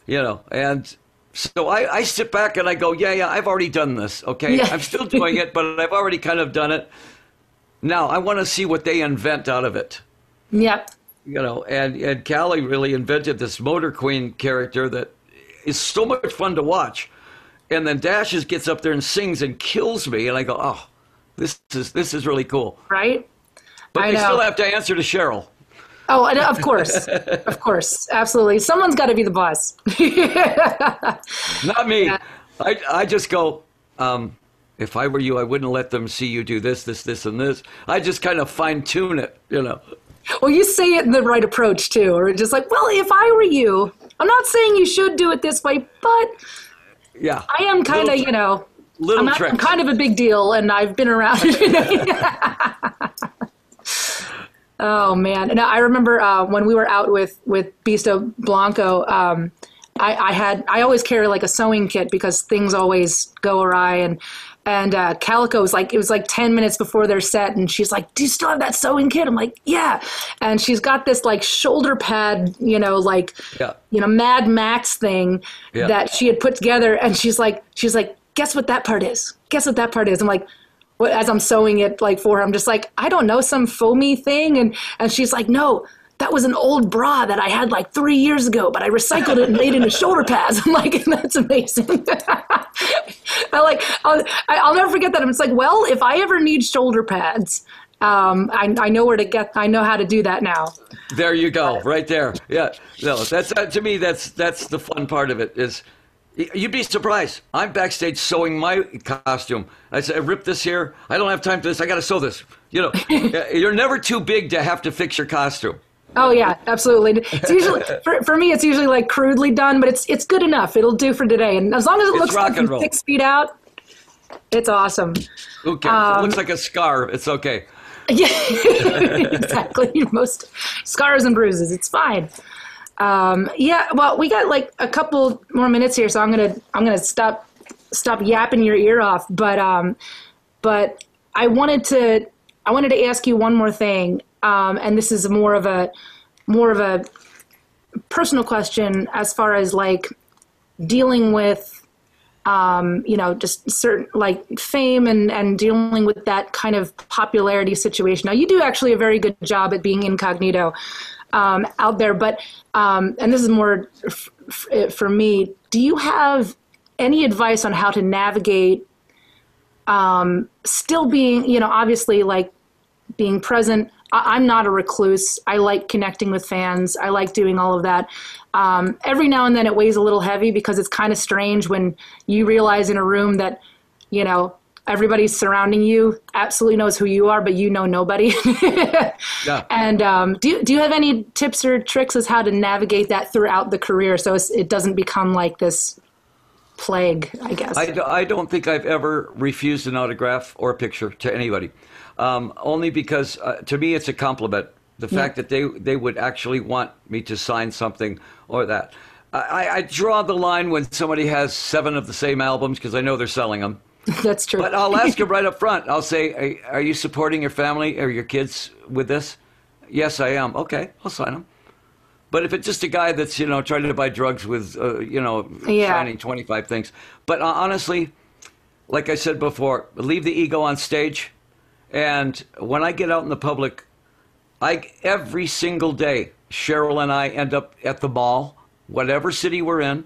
you know. And so I sit back and I go, yeah, I've already done this, okay? Yeah. I'm still doing it, but I've already kind of done it. Now, I want to see what they invent out of it. Yep. You know, and Callie really invented this Motor Queen character that is so much fun to watch. And then Dashes gets up there and sings and kills me, and I go, oh, this is really cool. Right? But they still have to answer to Cheryl. Oh, of course. Of course. Absolutely. Someone's got to be the boss. Not me. Yeah. I just go, if I were you, I wouldn't let them see you do this, and this. I just kind of fine-tune it, you know. Well, you say it in the right approach, too. Or just like, well, if I were you, I'm not saying you should do it this way, but yeah, I am kind of, you know, I'm kind of a big deal, and I've been around. Oh, man. And I remember when we were out with Bisto Blanco, I always carry like a sewing kit because things always go awry. And Calico was like, it was like 10 minutes before their set. And she's like, do you still have that sewing kit? I'm like, yeah. And she's got this like shoulder pad, you know, like, you know, Mad Max thing that she had put together. And she's like, guess what that part is? Guess what that part is? I'm like, what, as I'm sewing it like for her, I'm just like, I don't know, some foamy thing. And she's like, no, that was an old bra that I had like 3 years ago, but I recycled it and made it into shoulder pads. I'm like, that's amazing. I'll never forget that. I'm just like, well, if I ever need shoulder pads, I know where to get. I know how to do that now. There you go, right there. Yeah, no, that's to me. That's the fun part of it. Is you'd be surprised. I'm backstage sewing my costume. I say, I ripped this here. I don't have time for this. I got to sew this. You know, you're never too big to have to fix your costume. Oh yeah, absolutely. It's usually for me. It's usually like crudely done, but it's good enough. It'll do for today, and as long as it looks like from 6 feet out, it's awesome. Who cares? It looks like a scar. It's okay. Yeah, exactly. Most scars and bruises. It's fine. Yeah. Well, we got like a couple more minutes here, so I'm gonna stop yapping your ear off. But I wanted to ask you one more thing. And this is more of a personal question as far as like dealing with just certain like fame and dealing with that kind of popularity situation. Now, you do actually a very good job at being incognito out there, but and this is more for me. Do you have any advice on how to navigate still being, obviously like being present? I'm not a recluse. I like connecting with fans. I like doing all of that. Every now and then it weighs a little heavy because it's kind of strange when you realize in a room that, everybody surrounding you absolutely knows who you are, but you know nobody. Yeah. And do you have any tips or tricks as how to navigate that throughout the career so it doesn't become like this plague, I guess? I don't think I've ever refused an autograph or a picture to anybody. Only because to me it's a compliment. The fact that they would actually want me to sign something or that. I draw the line when somebody has 7 of the same albums because I know they're selling them. That's true. But I'll ask them right up front. I'll say, are you supporting your family or your kids with this? Yes, I am. Okay, I'll sign them. But if it's just a guy that's, trying to buy drugs with, signing 25 things. But honestly, like I said before, leave the ego on stage. And when I get out in the public, every single day, Cheryl and I end up at the mall, whatever city we're in.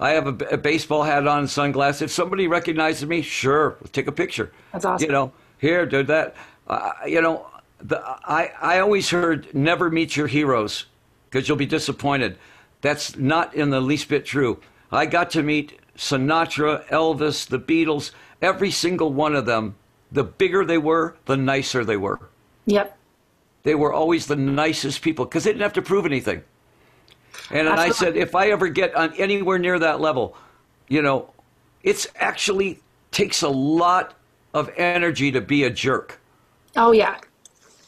I have a baseball hat on and sunglasses. If somebody recognizes me, sure, we'll take a picture. That's awesome. Here, do that. I always heard never meet your heroes because you'll be disappointed. That's not in the least bit true. I got to meet Sinatra, Elvis, the Beatles, every single one of them. The bigger they were, the nicer they were. Yep. They were always the nicest people because they didn't have to prove anything. And I said, if I ever get on anywhere near that level, it's actually takes a lot of energy to be a jerk. Oh, yeah.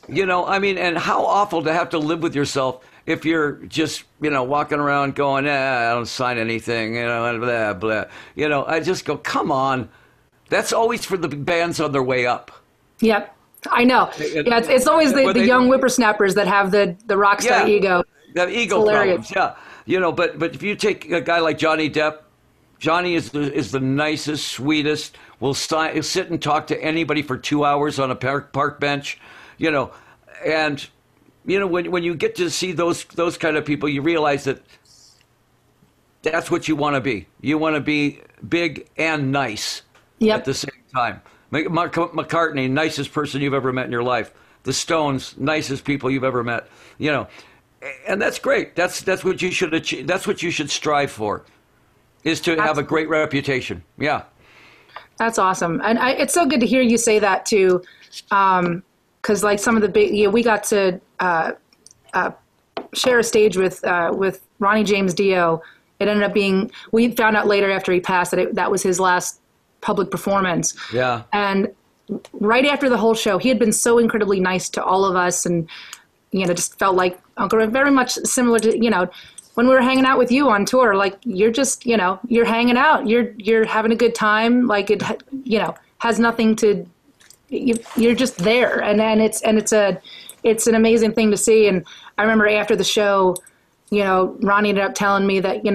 And how awful to have to live with yourself if you're just, walking around going, I don't sign anything, blah, blah. I just go, come on. That's always for the bands on their way up. Yep. I know. Yeah, it's always the young whippersnappers that have the rock star ego. The ego problems, yeah. But if you take a guy like Johnny Depp, Johnny is the nicest, sweetest. Will sit and talk to anybody for 2 hours on a park bench, And when you get to see those kind of people, you realize that that's what you want to be. You want to be big and nice at the same time. McCartney, nicest person you've ever met in your life. The Stones, nicest people you've ever met. And that's great. That's what you should achieve. That's what you should strive for, is to have a great reputation. Yeah. That's awesome. And it's so good to hear you say that too. Because like some of the big, we got to share a stage with Ronnie James Dio. It ended up being, we found out later after he passed that that was his last public performance. Yeah. And right after the whole show, he had been so incredibly nice to all of us, and just felt like very much similar to when we were hanging out with you on tour. Like you're just you're hanging out, you're having a good time. Like it has nothing to, you're just there, and it's an amazing thing to see. And I remember after the show, Ronnie ended up telling me that,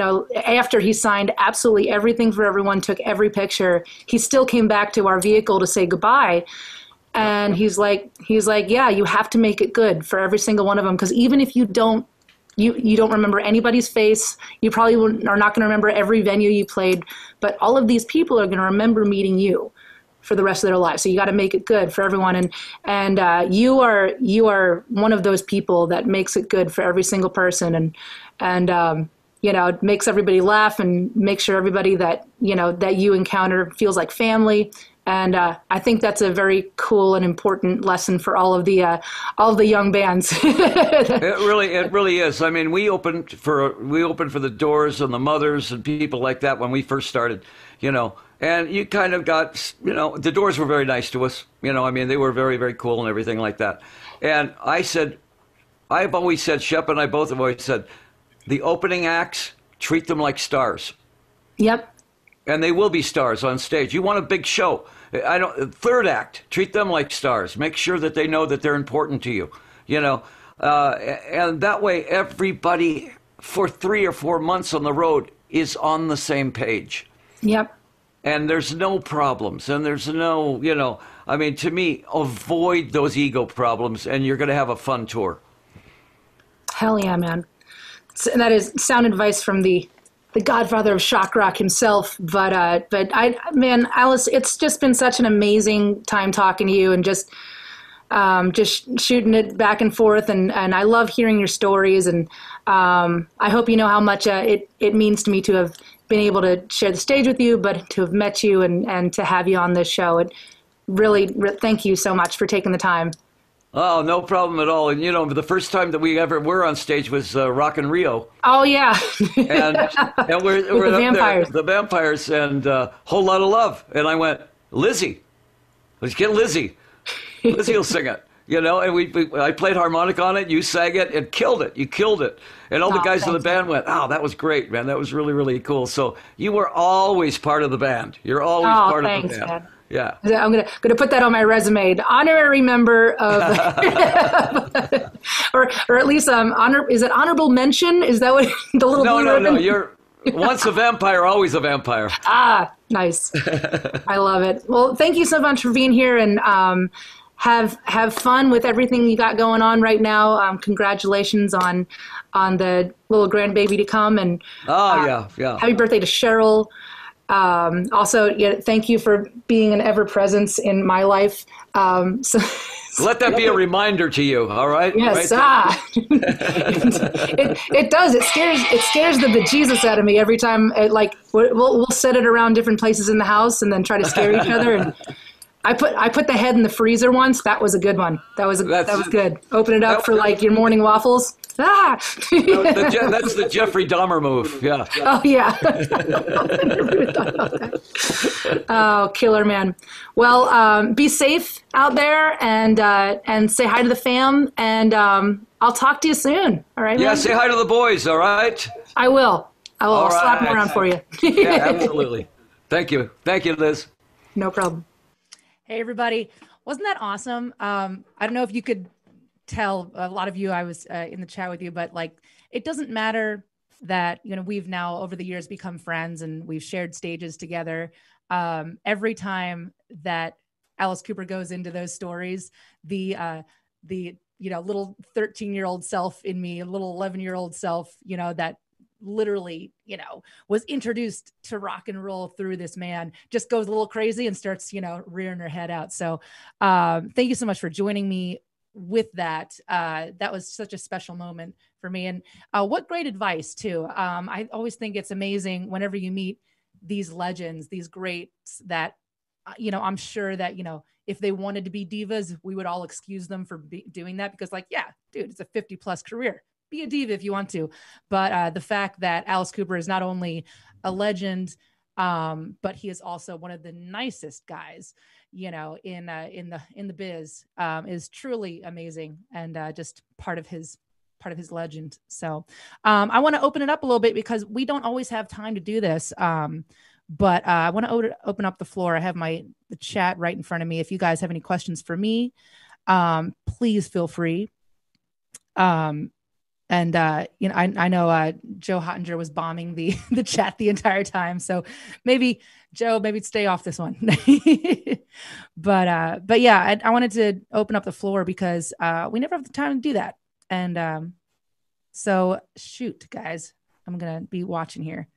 after he signed absolutely everything for everyone, took every picture, he still came back to our vehicle to say goodbye. And he's like, yeah, you have to make it good for every single one of them. Because even if you don't remember anybody's face, you probably are not going to remember every venue you played, but all of these people are going to remember meeting you for the rest of their lives. So you got to make it good for everyone. And you are one of those people that makes it good for every single person. And it makes everybody laugh and makes sure everybody that you encounter feels like family. And I think that's a very cool and important lesson for all of the young bands. It really is. I mean, we opened for the Doors and the Mothers and people like that when we first started, and you kind of got, the Doors were very nice to us. I mean, they were very, very cool and everything like that. And I've always said, Shep and I both have always said, the opening acts, treat them like stars. Yep. And they will be stars on stage. You want a big show. Third act, treat them like stars. Make sure that they know that they're important to you, and that way everybody for 3 or 4 months on the road is on the same page. Yep. and there's no problems, and there's no, I mean, to me, avoid those ego problems, and you're going to have a fun tour. Hell yeah, man. And that is sound advice from the godfather of shock rock himself. But man, Alice, it's just been such an amazing time talking to you, and just shooting it back and forth. And I love hearing your stories. And I hope you know how much it means to me to have been able to share the stage with you, but to have met you and to have you on this show. It really, thank you so much for taking the time. Oh, no problem at all. And the first time that we ever were on stage was Rock in Rio. Oh yeah, and we're the vampires. There, the vampires, and Whole Lot of Love. And I went, Lzzy, let's get Lzzy. Lzzy will sing it. And I played harmonic on it. You sang it and killed it. You killed it. And all the guys in the band went, "Oh, that was great, man. That was really, really cool." So you were always part of the band. You're always part of the band. Man. Yeah, I'm gonna put that on my resume. The honorary member of, or at least honor. Is it honorable mention? Is that what the little? No. You're once a vampire, always a vampire. Ah, nice. I love it. Well, thank you so much for being here, and have fun with everything you got going on right now. Congratulations on the little grandbaby to come, and yeah. Happy birthday to Cheryl. Also, thank you for being an ever presence in my life. So let that be a reminder to you. All right. Yes. Right it does. It scares the bejesus out of me every time. We'll set it around different places in the house and then try to scare each other. And I put the head in the freezer once. That was a good one. That was good. Open it up for your morning waffles. That's the Jeffrey Dahmer move. Yeah. Oh yeah. Oh, killer, man. Well, be safe out there, and say hi to the fam, and I'll talk to you soon. All right. Yeah. Man? Say hi to the boys. All right. I will. I'll slap them around for you. Yeah, absolutely. Thank you, Liz. No problem. Hey, everybody. Wasn't that awesome? I don't know if you could tell, a lot of you, I was in the chat with you, but it doesn't matter that, we've now over the years become friends and we've shared stages together. Every time that Alice Cooper goes into those stories, the little 13-year-old self in me, a little 11-year-old self, that literally, was introduced to rock and roll through this man, just goes a little crazy and starts, rearing her head out. So thank you so much for joining me with that. That was such a special moment for me. And what great advice too. I always think it's amazing whenever you meet these legends, these greats that, I'm sure that, if they wanted to be divas, we would all excuse them for doing that because yeah, dude, it's a 50+ career. Be a diva if you want to. But the fact that Alice Cooper is not only a legend, but he is also one of the nicest guys, in the biz, is truly amazing, and just part of his legend. So I want to open it up a little bit because we don't always have time to do this. But I want to open up the floor. I have the chat right in front of me. If you guys have any questions for me, please feel free. And I know Joe Hottinger was bombing the chat the entire time, so maybe Joe, stay off this one. But yeah, I wanted to open up the floor because we never have the time to do that, and so shoot, guys, I'm gonna be watching here.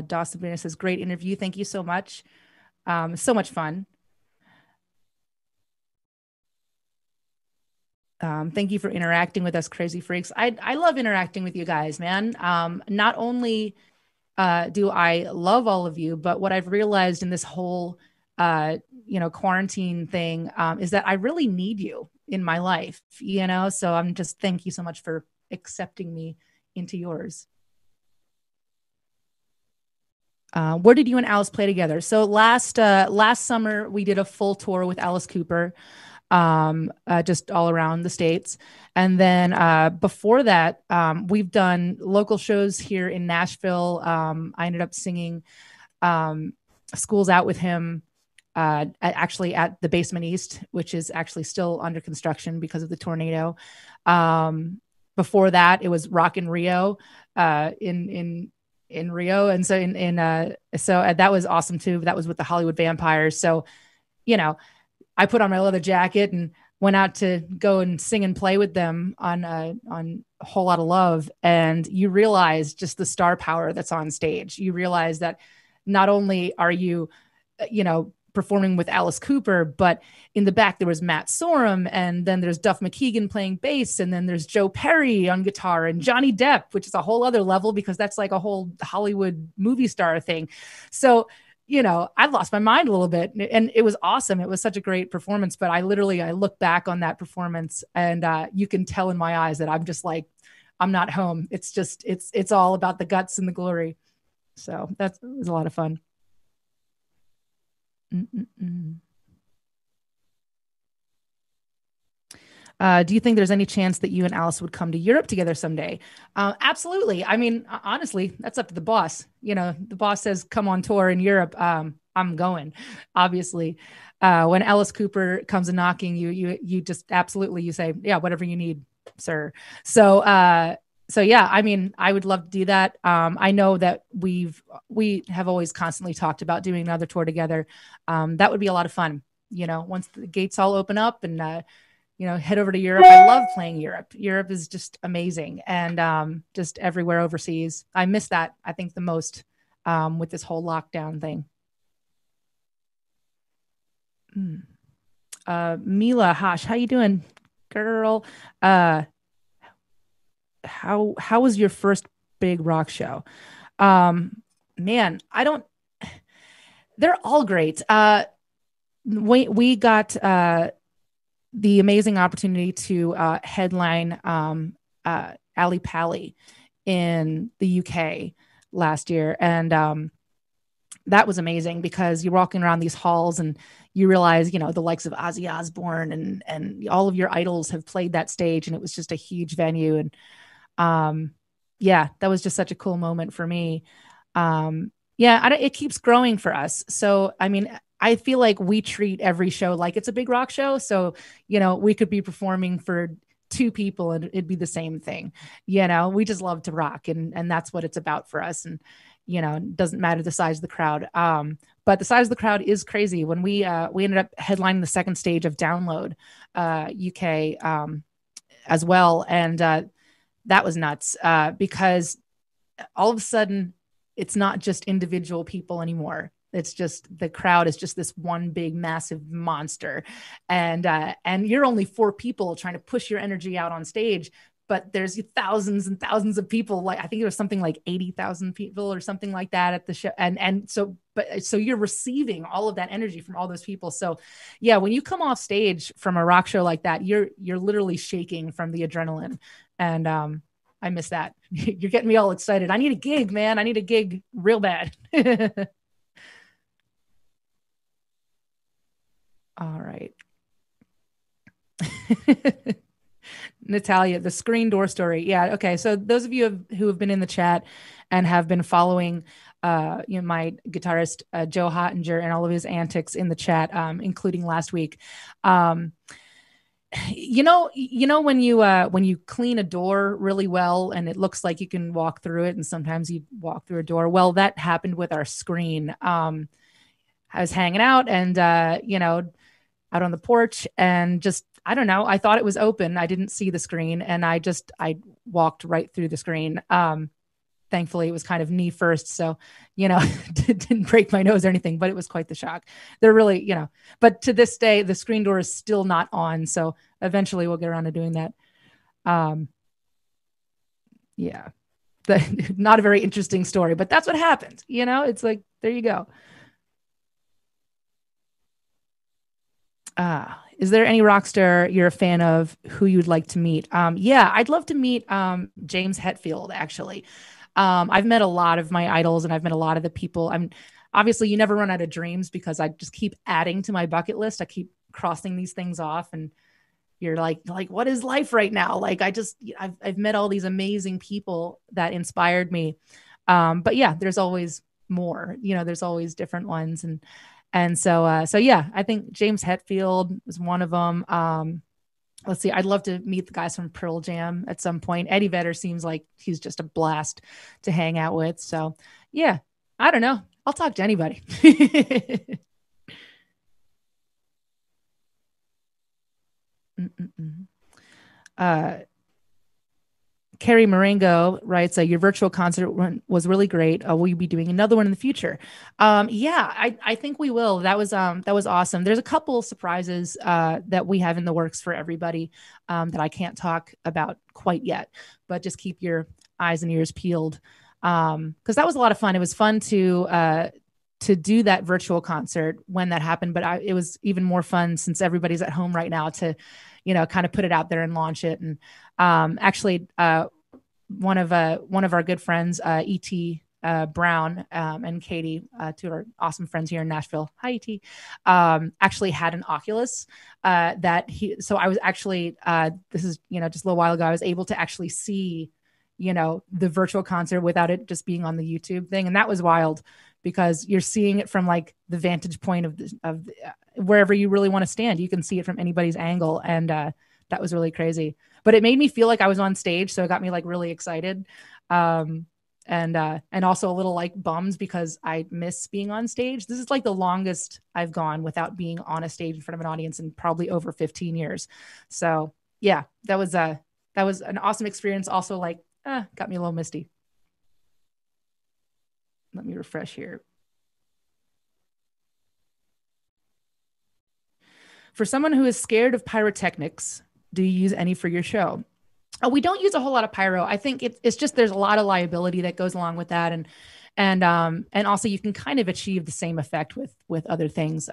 Dawson Venus says, "Great interview, thank you so much. So much fun." Thank you for interacting with us, crazy freaks. I love interacting with you guys, man. Not only do I love all of you, but what I've realized in this whole, quarantine thing is that I really need you in my life, so I'm just, thank you so much for accepting me into yours. Where did you and Alice play together? So last summer, we did a full tour with Alice Cooper. Just all around the States. And then before that, we've done local shows here in Nashville. I ended up singing Schools Out with him actually at the Basement East, which is actually still under construction because of the tornado. Before that, it was Rock in Rio in in Rio. And so that was awesome too. That was with the Hollywood Vampires. So, you know, I put on my leather jacket and went out to go and sing and play with them on A Whole Lot of Love. And you realize just the star power that's on stage. You realize that not only are you, performing with Alice Cooper, but in the back there was Matt Sorum, and then there's Duff McKagan playing bass, and then there's Joe Perry on guitar, and Johnny Depp, which is a whole other level because that's like a whole Hollywood movie star thing. So, I lost my mind a little bit, and it was awesome. It was such a great performance, but I look back on that performance, and you can tell in my eyes that I'm just like, I'm not home. It's just, it's all about the guts and the glory. So it was a lot of fun. Mm-mm-mm. Do you think there's any chance that you and Alice would come to Europe together someday? Absolutely. I mean, honestly, that's up to the boss. The boss says, come on tour in Europe. I'm going, obviously. When Alice Cooper comes a knocking, you just absolutely, you say, yeah, whatever you need, sir. So yeah, I mean, I would love to do that. I know that we have always constantly talked about doing another tour together. That would be a lot of fun. Once the gates all open up and head over to Europe. I love playing Europe. Europe is just amazing, and just everywhere overseas. I miss that, I think, the most with this whole lockdown thing. Mm. Mila Hosh, how you doing, girl? Uh, how was your first big rock show? Man, I don't. They're all great. We got the amazing opportunity to headline Ali Pally in the UK last year. And that was amazing because you're walking around these halls and you realize, the likes of Ozzy Osbourne and all of your idols have played that stage. And it was just a huge venue. And yeah, that was just such a cool moment for me. Yeah, it keeps growing for us. So, I mean, I feel like we treat every show like it's a big rock show. So, we could be performing for two people and it'd be the same thing. We just love to rock, and that's what it's about for us. And, it doesn't matter the size of the crowd. But the size of the crowd is crazy. When we ended up headlining the second stage of Download UK as well. And that was nuts because all of a sudden it's not just individual people anymore. It's just the crowd is just this one big massive monster, and you're only four people trying to push your energy out on stage, but there's thousands and thousands of people. Like I think there was something like 80,000 people or something like that at the show, so you're receiving all of that energy from all those people. So yeah, when you come off stage from a rock show like that, you're literally shaking from the adrenaline, and I miss that. You're getting me all excited. I need a gig, man. I need a gig real bad. All right. Natalia, the screen door story. Yeah. Okay. So those of you who have been in the chat and have been following, my guitarist, Joe Hottinger, and all of his antics in the chat, including last week. When you clean a door really well and it looks like you can walk through it, and sometimes you walk through a door. Well, that happened with our screen. I was hanging out and, out on the porch and just, I don't know, I thought it was open. I didn't see the screen and I walked right through the screen. Thankfully it was kind of knee first. So, didn't break my nose or anything, but it was quite the shock. They're really, but to this day, the screen door is still not on. So eventually we'll get around to doing that. Yeah, not a very interesting story, but that's what happened. It's like, there you go. Is there any rock star you're a fan of who you'd like to meet? Yeah, I'd love to meet James Hetfield, actually. I've met a lot of my idols and I've met a lot of the people. Obviously you never run out of dreams because I just keep adding to my bucket list. I keep crossing these things off, and you're like, what is life right now? Like I've met all these amazing people that inspired me. But yeah, there's always more, there's always different ones. So yeah, I think James Hetfield was one of them. let's see. I'd love to meet the guys from Pearl Jam at some point. Eddie Vedder seems like he's just a blast to hang out with. So yeah, I don't know. I'll talk to anybody. uh, Carrie Marengo writes, your virtual concert was really great. Will you be doing another one in the future? Yeah, I think we will. That was awesome. There's a couple surprises that we have in the works for everybody that I can't talk about quite yet, but just keep your eyes and ears peeled because that was a lot of fun. It was fun to do that virtual concert when that happened, but it was even more fun since everybody's at home right now to, kind of put it out there and launch it. And actually, one of our good friends, Et Brown and Katie, two of our awesome friends here in Nashville. Hi, Et. Actually had an Oculus that he. So I was actually this is just a little while ago. I was able to actually see the virtual concert without it just being on the YouTube thing, and that was wild because you're seeing it from like the vantage point of wherever you really want to stand. You can see it from anybody's angle, and that was really crazy. But it made me feel like I was on stage, so it got me like really excited, and also a little like bummed because I miss being on stage. This is like the longest I've gone without being on a stage in front of an audience in probably over 15 years. So yeah, that was an awesome experience. Also, like got me a little misty. Let me refresh here. For someone who is scared of pyrotechnics, do you use any for your show? We don't use a whole lot of pyro. I think it's just there's a lot of liability that goes along with that, and also you can kind of achieve the same effect with other things.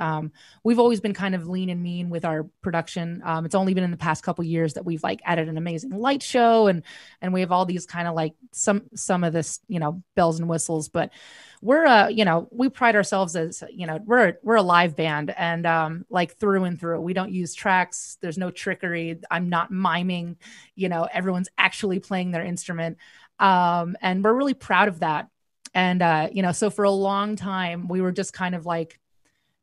We've always been kind of lean and mean with our production. It's only been in the past couple of years that we've like added an amazing light show, and we have all these kind of like some of this bells and whistles, but we're we pride ourselves as we're a live band, and like through and through. We don't use tracks. There's no trickery. I'm not miming. Everyone's actually playing their instrument, and we're really proud of that. And so for a long time we were just kind of like,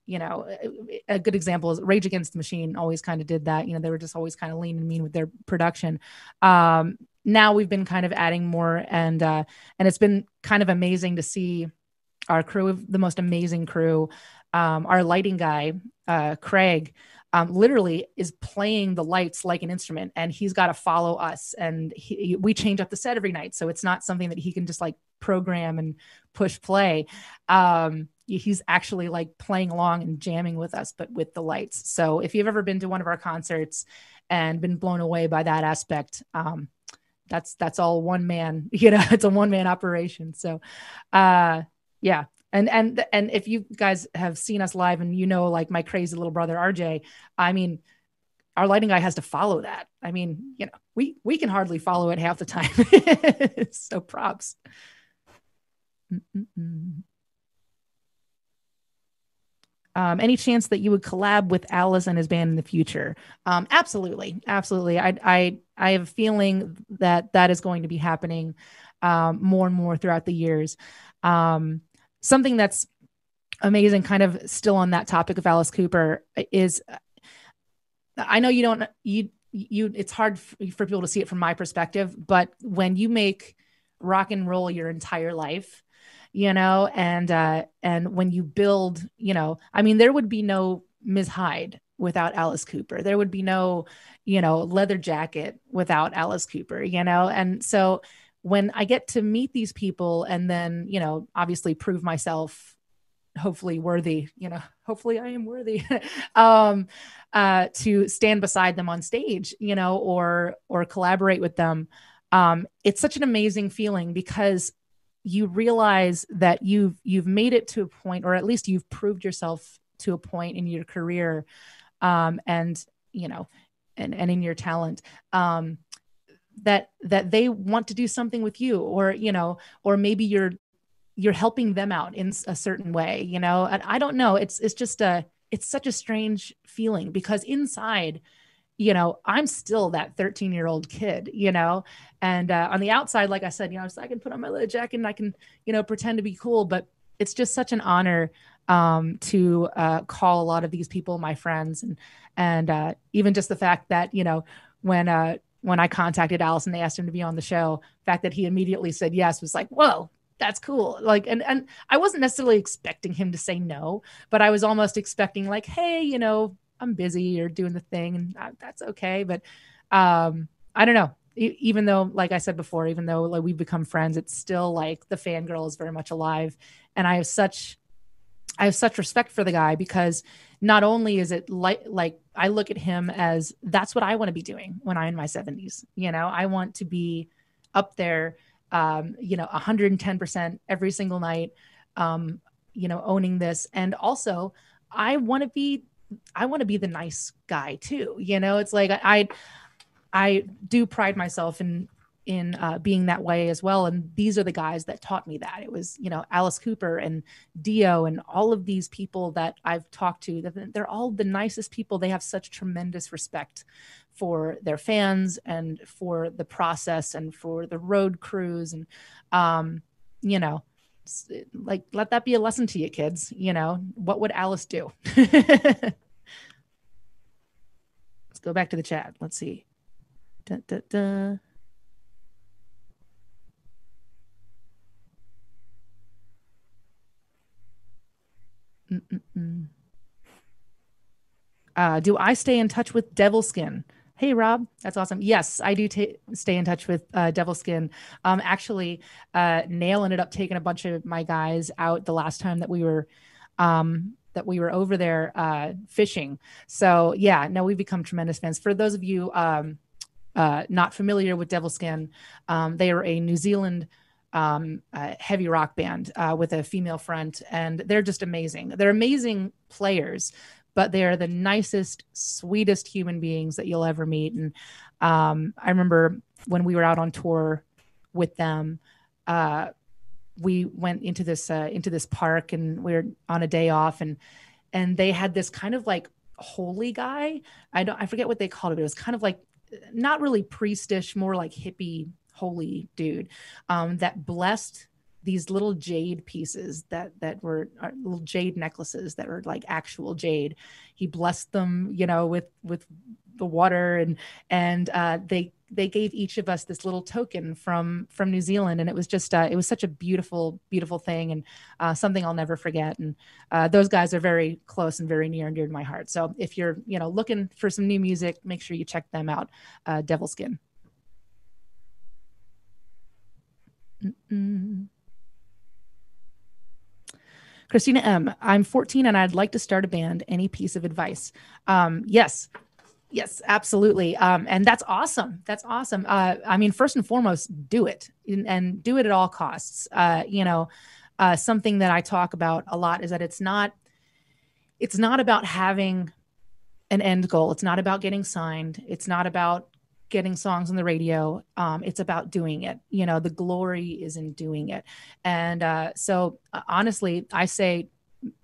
a good example is Rage Against the Machine always kind of did that. They were just always kind of lean and mean with their production. Now we've been kind of adding more, and it's been kind of amazing to see our crew, the most amazing crew. Our lighting guy, Craig, literally is playing the lights like an instrument, and he's got to follow us. And we change up the set every night, so it's not something that he can just like program and push play. He's actually like playing along and jamming with us, but with the lights. So if you've ever been to one of our concerts and been blown away by that aspect, that's all one man. It's a one man operation. So, yeah. And if you guys have seen us live and like my crazy little brother RJ, I mean, our lighting guy has to follow that. I mean, we can hardly follow it half the time. So props. Any chance that you would collab with Alice and his band in the future? Absolutely. Absolutely. I have a feeling that is going to be happening more and more throughout the years. Something that's amazing, kind of still on that topic of Alice Cooper, is I know it's hard for people to see it from my perspective, but when you make rock and roll your entire life, and when you build, I mean, there would be no Ms. Hyde without Alice Cooper. There would be no, leather jacket without Alice Cooper, and so when I get to meet these people and then, obviously prove myself hopefully worthy, hopefully I am worthy, to stand beside them on stage, or collaborate with them. It's such an amazing feeling because you realize that you've made it to a point, or at least you've proved yourself to a point in your career, and in your talent, that they want to do something with you, or maybe you're helping them out in a certain way, and I don't know. It's such a strange feeling because inside, I'm still that 13-year-old kid, and on the outside, like I said, I can put on my leather jacket and I can, pretend to be cool, but it's just such an honor to call a lot of these people my friends, and even just the fact that when I contacted Alice and they asked him to be on the show, the fact that he immediately said yes was like, whoa, that's cool. Like, and I wasn't necessarily expecting him to say no, but I was almost expecting like, hey, I'm busy or doing the thing, and that's okay. But I don't know. Even though, like I said before, even though like we've become friends, it's still like the fangirl is very much alive, and I have such respect for the guy because not only is it like I look at him as that's what I want to be doing when I'm in my 70s. I want to be up there, 110% every single night, owning this. And also I want to be, I want to be the nice guy too. It's like I do pride myself in being that way as well. And these are the guys that taught me that. It was, Alice Cooper and Dio and all of these people that I've talked to. They're all the nicest people. They have such tremendous respect for their fans and for the process and for the road crews. And, like, let that be a lesson to you, kids. What would Alice do? Let's go back to the chat. Let's see. Da, da, da. Do I stay in touch with Devilskin? Hey, Rob, that's awesome. Yes, I do stay in touch with Devilskin. Actually, Nail ended up taking a bunch of my guys out the last time that we were over there fishing. So yeah, no, we've become tremendous fans. For those of you not familiar with Devilskin, they are a New Zealand heavy rock band with a female front, and they're just amazing. They're amazing players, but they are the nicest, sweetest human beings that you'll ever meet. And I remember when we were out on tour with them, we went into this park, and we were on a day off, and they had this kind of like holy guy. I forget what they called it. It was kind of like not really priestish, more like hippie holy dude that blessed these little jade pieces that were little jade necklaces that were like actual jade. He blessed them, with the water, and they gave each of us this little token from New Zealand, and it was just it was such a beautiful thing, and something I'll never forget. And those guys are very close and very near and dear to my heart. So if you're looking for some new music, make sure you check them out. Devilskin. Mm-mm. Christina M. I'm 14 and I'd like to start a band. Any piece of advice? Yes, absolutely. And that's awesome. That's awesome. I mean, first and foremost, do it and do it at all costs. Something that I talk about a lot is that it's not about having an end goal. It's not about getting signed. It's not about getting songs on the radio. It's about doing it. The glory is in doing it. And so honestly, I say,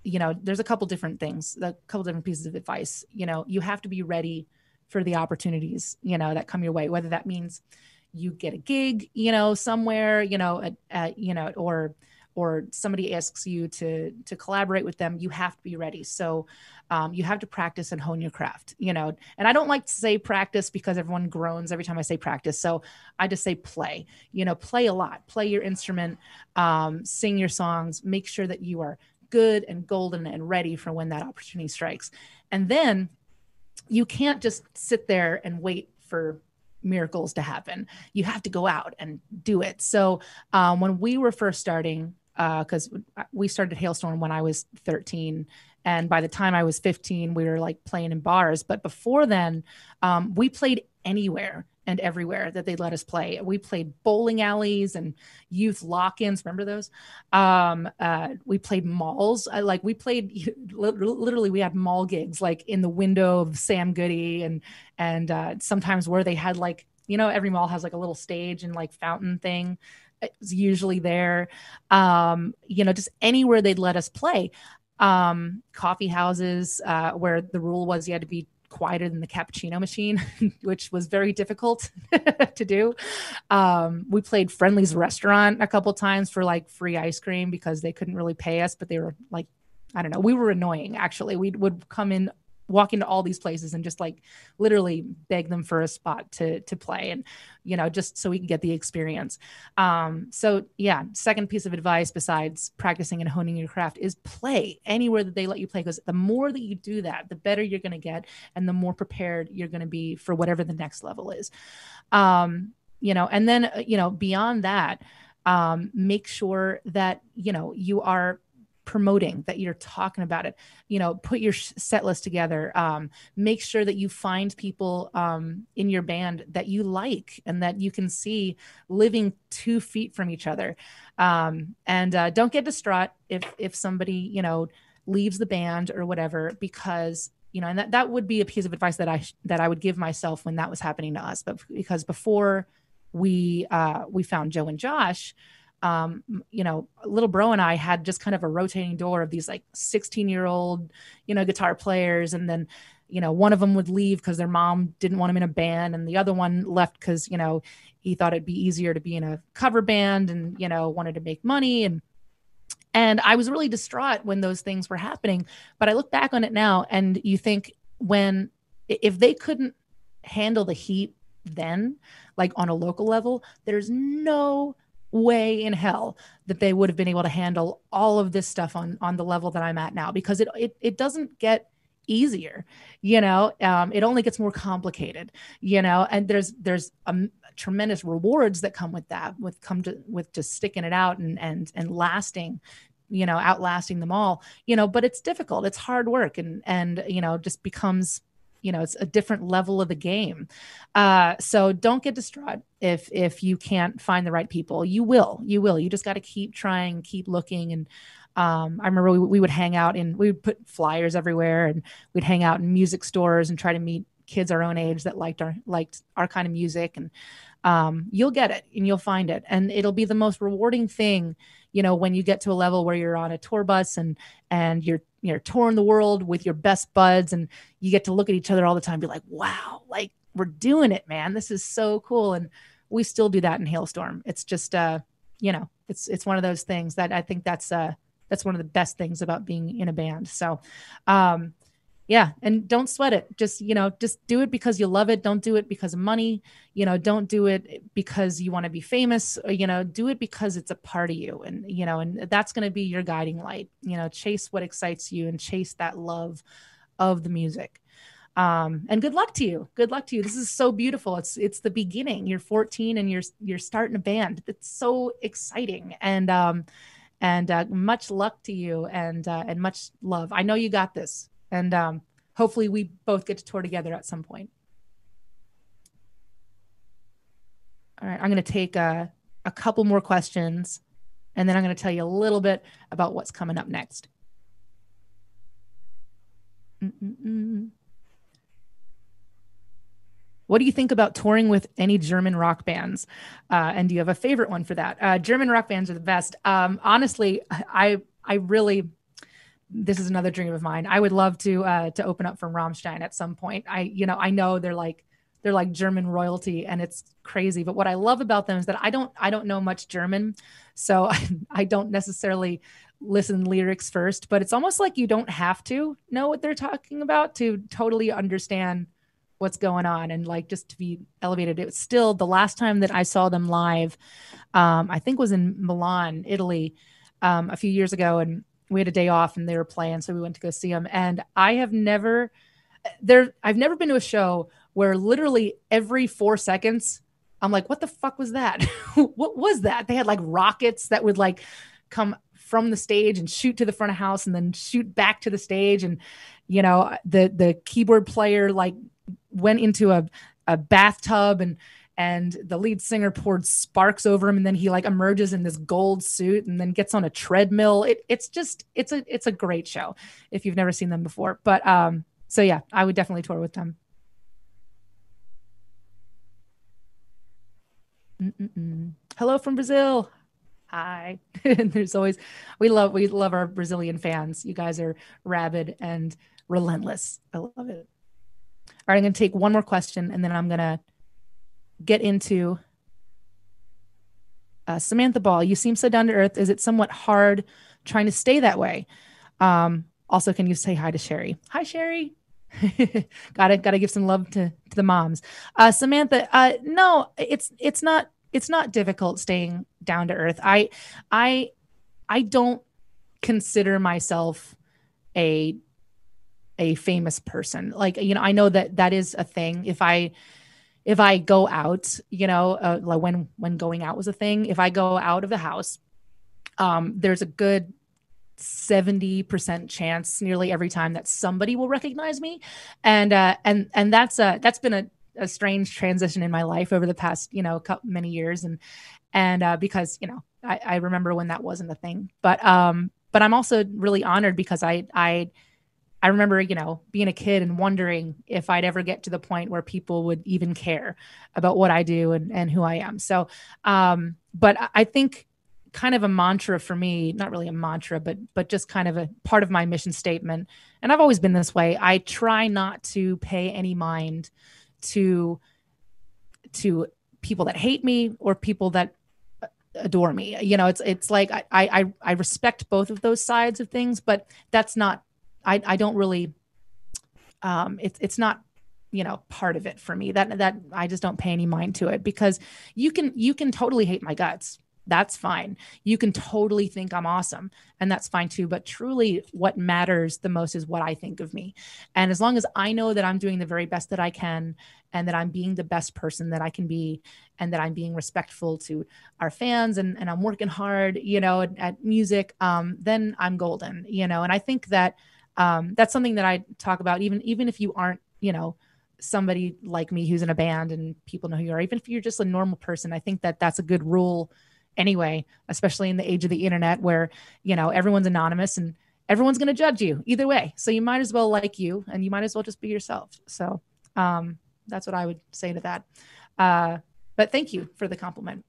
there's a couple different things, a couple different pieces of advice. You have to be ready for the opportunities, that come your way, whether that means you get a gig, somewhere, or somebody asks you to collaborate with them. You have to be ready. So you have to practice and hone your craft, and I don't like to say practice because everyone groans every time I say practice. So I just say play, play a lot, play your instrument, sing your songs, make sure that you are good and golden and ready for when that opportunity strikes. And then you can't just sit there and wait for miracles to happen. You have to go out and do it. So when we were first starting, because we started Halestorm when I was 13, and by the time I was 15, we were like playing in bars. But before then, we played anywhere and everywhere that they'd let us play. We played bowling alleys and youth lock-ins. Remember those? We played malls. We played literally. We had mall gigs like in the window of Sam Goody, and sometimes where they had like, every mall has like a little stage and like fountain thing. It's usually there. Just anywhere they'd let us play. Coffee houses where the rule was you had to be quieter than the cappuccino machine, which was very difficult to do. We played Friendly's restaurant a couple times for like free ice cream because they couldn't really pay us, but they were like I don't know, we were annoying actually. We would walk into all these places and just like literally beg them for a spot to play, and just so we can get the experience. So yeah, second piece of advice besides practicing and honing your craft is play anywhere that they let you play, because the more that you do that, the better you're going to get, and the more prepared you're going to be for whatever the next level is. And then beyond that, make sure that you are promoting, that you're talking about it, put your set list together, make sure that you find people in your band that you like and that you can see living 2 feet from each other. And don't get distraught if somebody leaves the band or whatever, because and that would be a piece of advice that I would give myself when that was happening to us. But because before we found Joe and Josh, little bro and I had just kind of a rotating door of these like 16-year-old, guitar players. And then, one of them would leave because their mom didn't want him in a band. And the other one left because, he thought it'd be easier to be in a cover band and, wanted to make money. And I was really distraught when those things were happening. But I look back on it now and you think, if they couldn't handle the heat then, like on a local level, there's no way in hell that they would have been able to handle all of this stuff on the level that I'm at now, because it doesn't get easier, it only gets more complicated, and there's tremendous rewards that come with that, with just sticking it out and lasting, outlasting them all, but it's difficult, it's hard work, and just becomes, it's a different level of the game. So don't get distraught if you can't find the right people. You will. You just got to keep trying, keep looking. And I remember we would hang out we would put flyers everywhere, and we'd hang out in music stores and try to meet kids our own age that liked our kind of music. And you'll get it and you'll find it. And it'll be the most rewarding thing, when you get to a level where you're on a tour bus and you're touring the world with your best buds, and you get to look at each other all the time, and be like, wow, like we're doing it, man. This is so cool. And we still do that in Halestorm. It's just, it's one of those things that I think that's one of the best things about being in a band. So, yeah. And don't sweat it. Just do it because you love it. Don't do it because of money. Don't do it because you want to be famous. Do it because it's a part of you. And, and that's going to be your guiding light. Chase what excites you and chase that love of the music. And good luck to you. Good luck to you. This is so beautiful. It's the beginning. You're 14 and you're starting a band. It's so exciting. And much luck to you and much love. I know you got this. And hopefully we both get to tour together at some point. All right, I'm going to take a couple more questions, and then I'm going to tell you a little bit about what's coming up next. What do you think about touring with any German rock bands? And do you have a favorite one for that? German rock bands are the best. Honestly, I really... This is another dream of mine. I would love to open up for Rammstein at some point. I know they're like German royalty, and it's crazy. But what I love about them is that I don't know much German, so I don't necessarily listen lyrics first. But it's almost like you don't have to know what they're talking about to totally understand what's going on, and like just to be elevated. It was still the last time that I saw them live, I think was in Milan, Italy, a few years ago, and we had a day off and they were playing, so we went to go see them. And I've never been to a show where literally every 4 seconds I'm like, what the fuck was that? What was that? They had like rockets that would like come from the stage and shoot to the front of house and then shoot back to the stage. And, the keyboard player like went into a bathtub, and the lead singer poured sparks over him, and then he like emerges in this gold suit and then gets on a treadmill. It's a great show if you've never seen them before. But so yeah, I would definitely tour with them. Hello from Brazil. Hi. There's always, we love our Brazilian fans. You guys are rabid and relentless. I love it. All right, I'm going to take one more question, and then I'm going to get into Samantha Ball. You seem so down to earth. Is it somewhat hard trying to stay that way? Also, can you say hi to Sherry? Hi, Sherry. Gotta give some love to the moms. Samantha, no, it's not difficult staying down to earth. I I don't consider myself a a famous person. Like, I know that that is a thing. If I go out, like when going out was a thing, if I go out of the house, there's a good 70% chance nearly every time that somebody will recognize me. And that's been a strange transition in my life over the past, many years. And because, I remember when that wasn't a thing, but I'm also really honored because I remember, being a kid and wondering if I'd ever get to the point where people would even care about what I do and who I am. So, but I think kind of a mantra for me, not really a mantra, but just kind of a part of my mission statement. And I've always been this way. I try not to pay any mind to people that hate me or people that adore me. It's like I respect both of those sides of things, but that's not I don't really it's not part of it for me. That I just don't pay any mind to it, because you can totally hate my guts. That's fine. You can totally think I'm awesome, and that's fine too. But truly, what matters the most is what I think of me. And as long as I know that I'm doing the very best that I can, and that I'm being the best person that I can be, and that I'm being respectful to our fans, and I'm working hard, at music, then I'm golden, And I think that that's something that I talk about, even if you aren't, somebody like me who's in a band and people know who you are, even if you're just a normal person. I think that that's a good rule anyway, especially in the age of the internet where, everyone's anonymous and everyone's going to judge you either way. So you might as well like you, and you might as well just be yourself. So that's what I would say to that. But thank you for the compliment.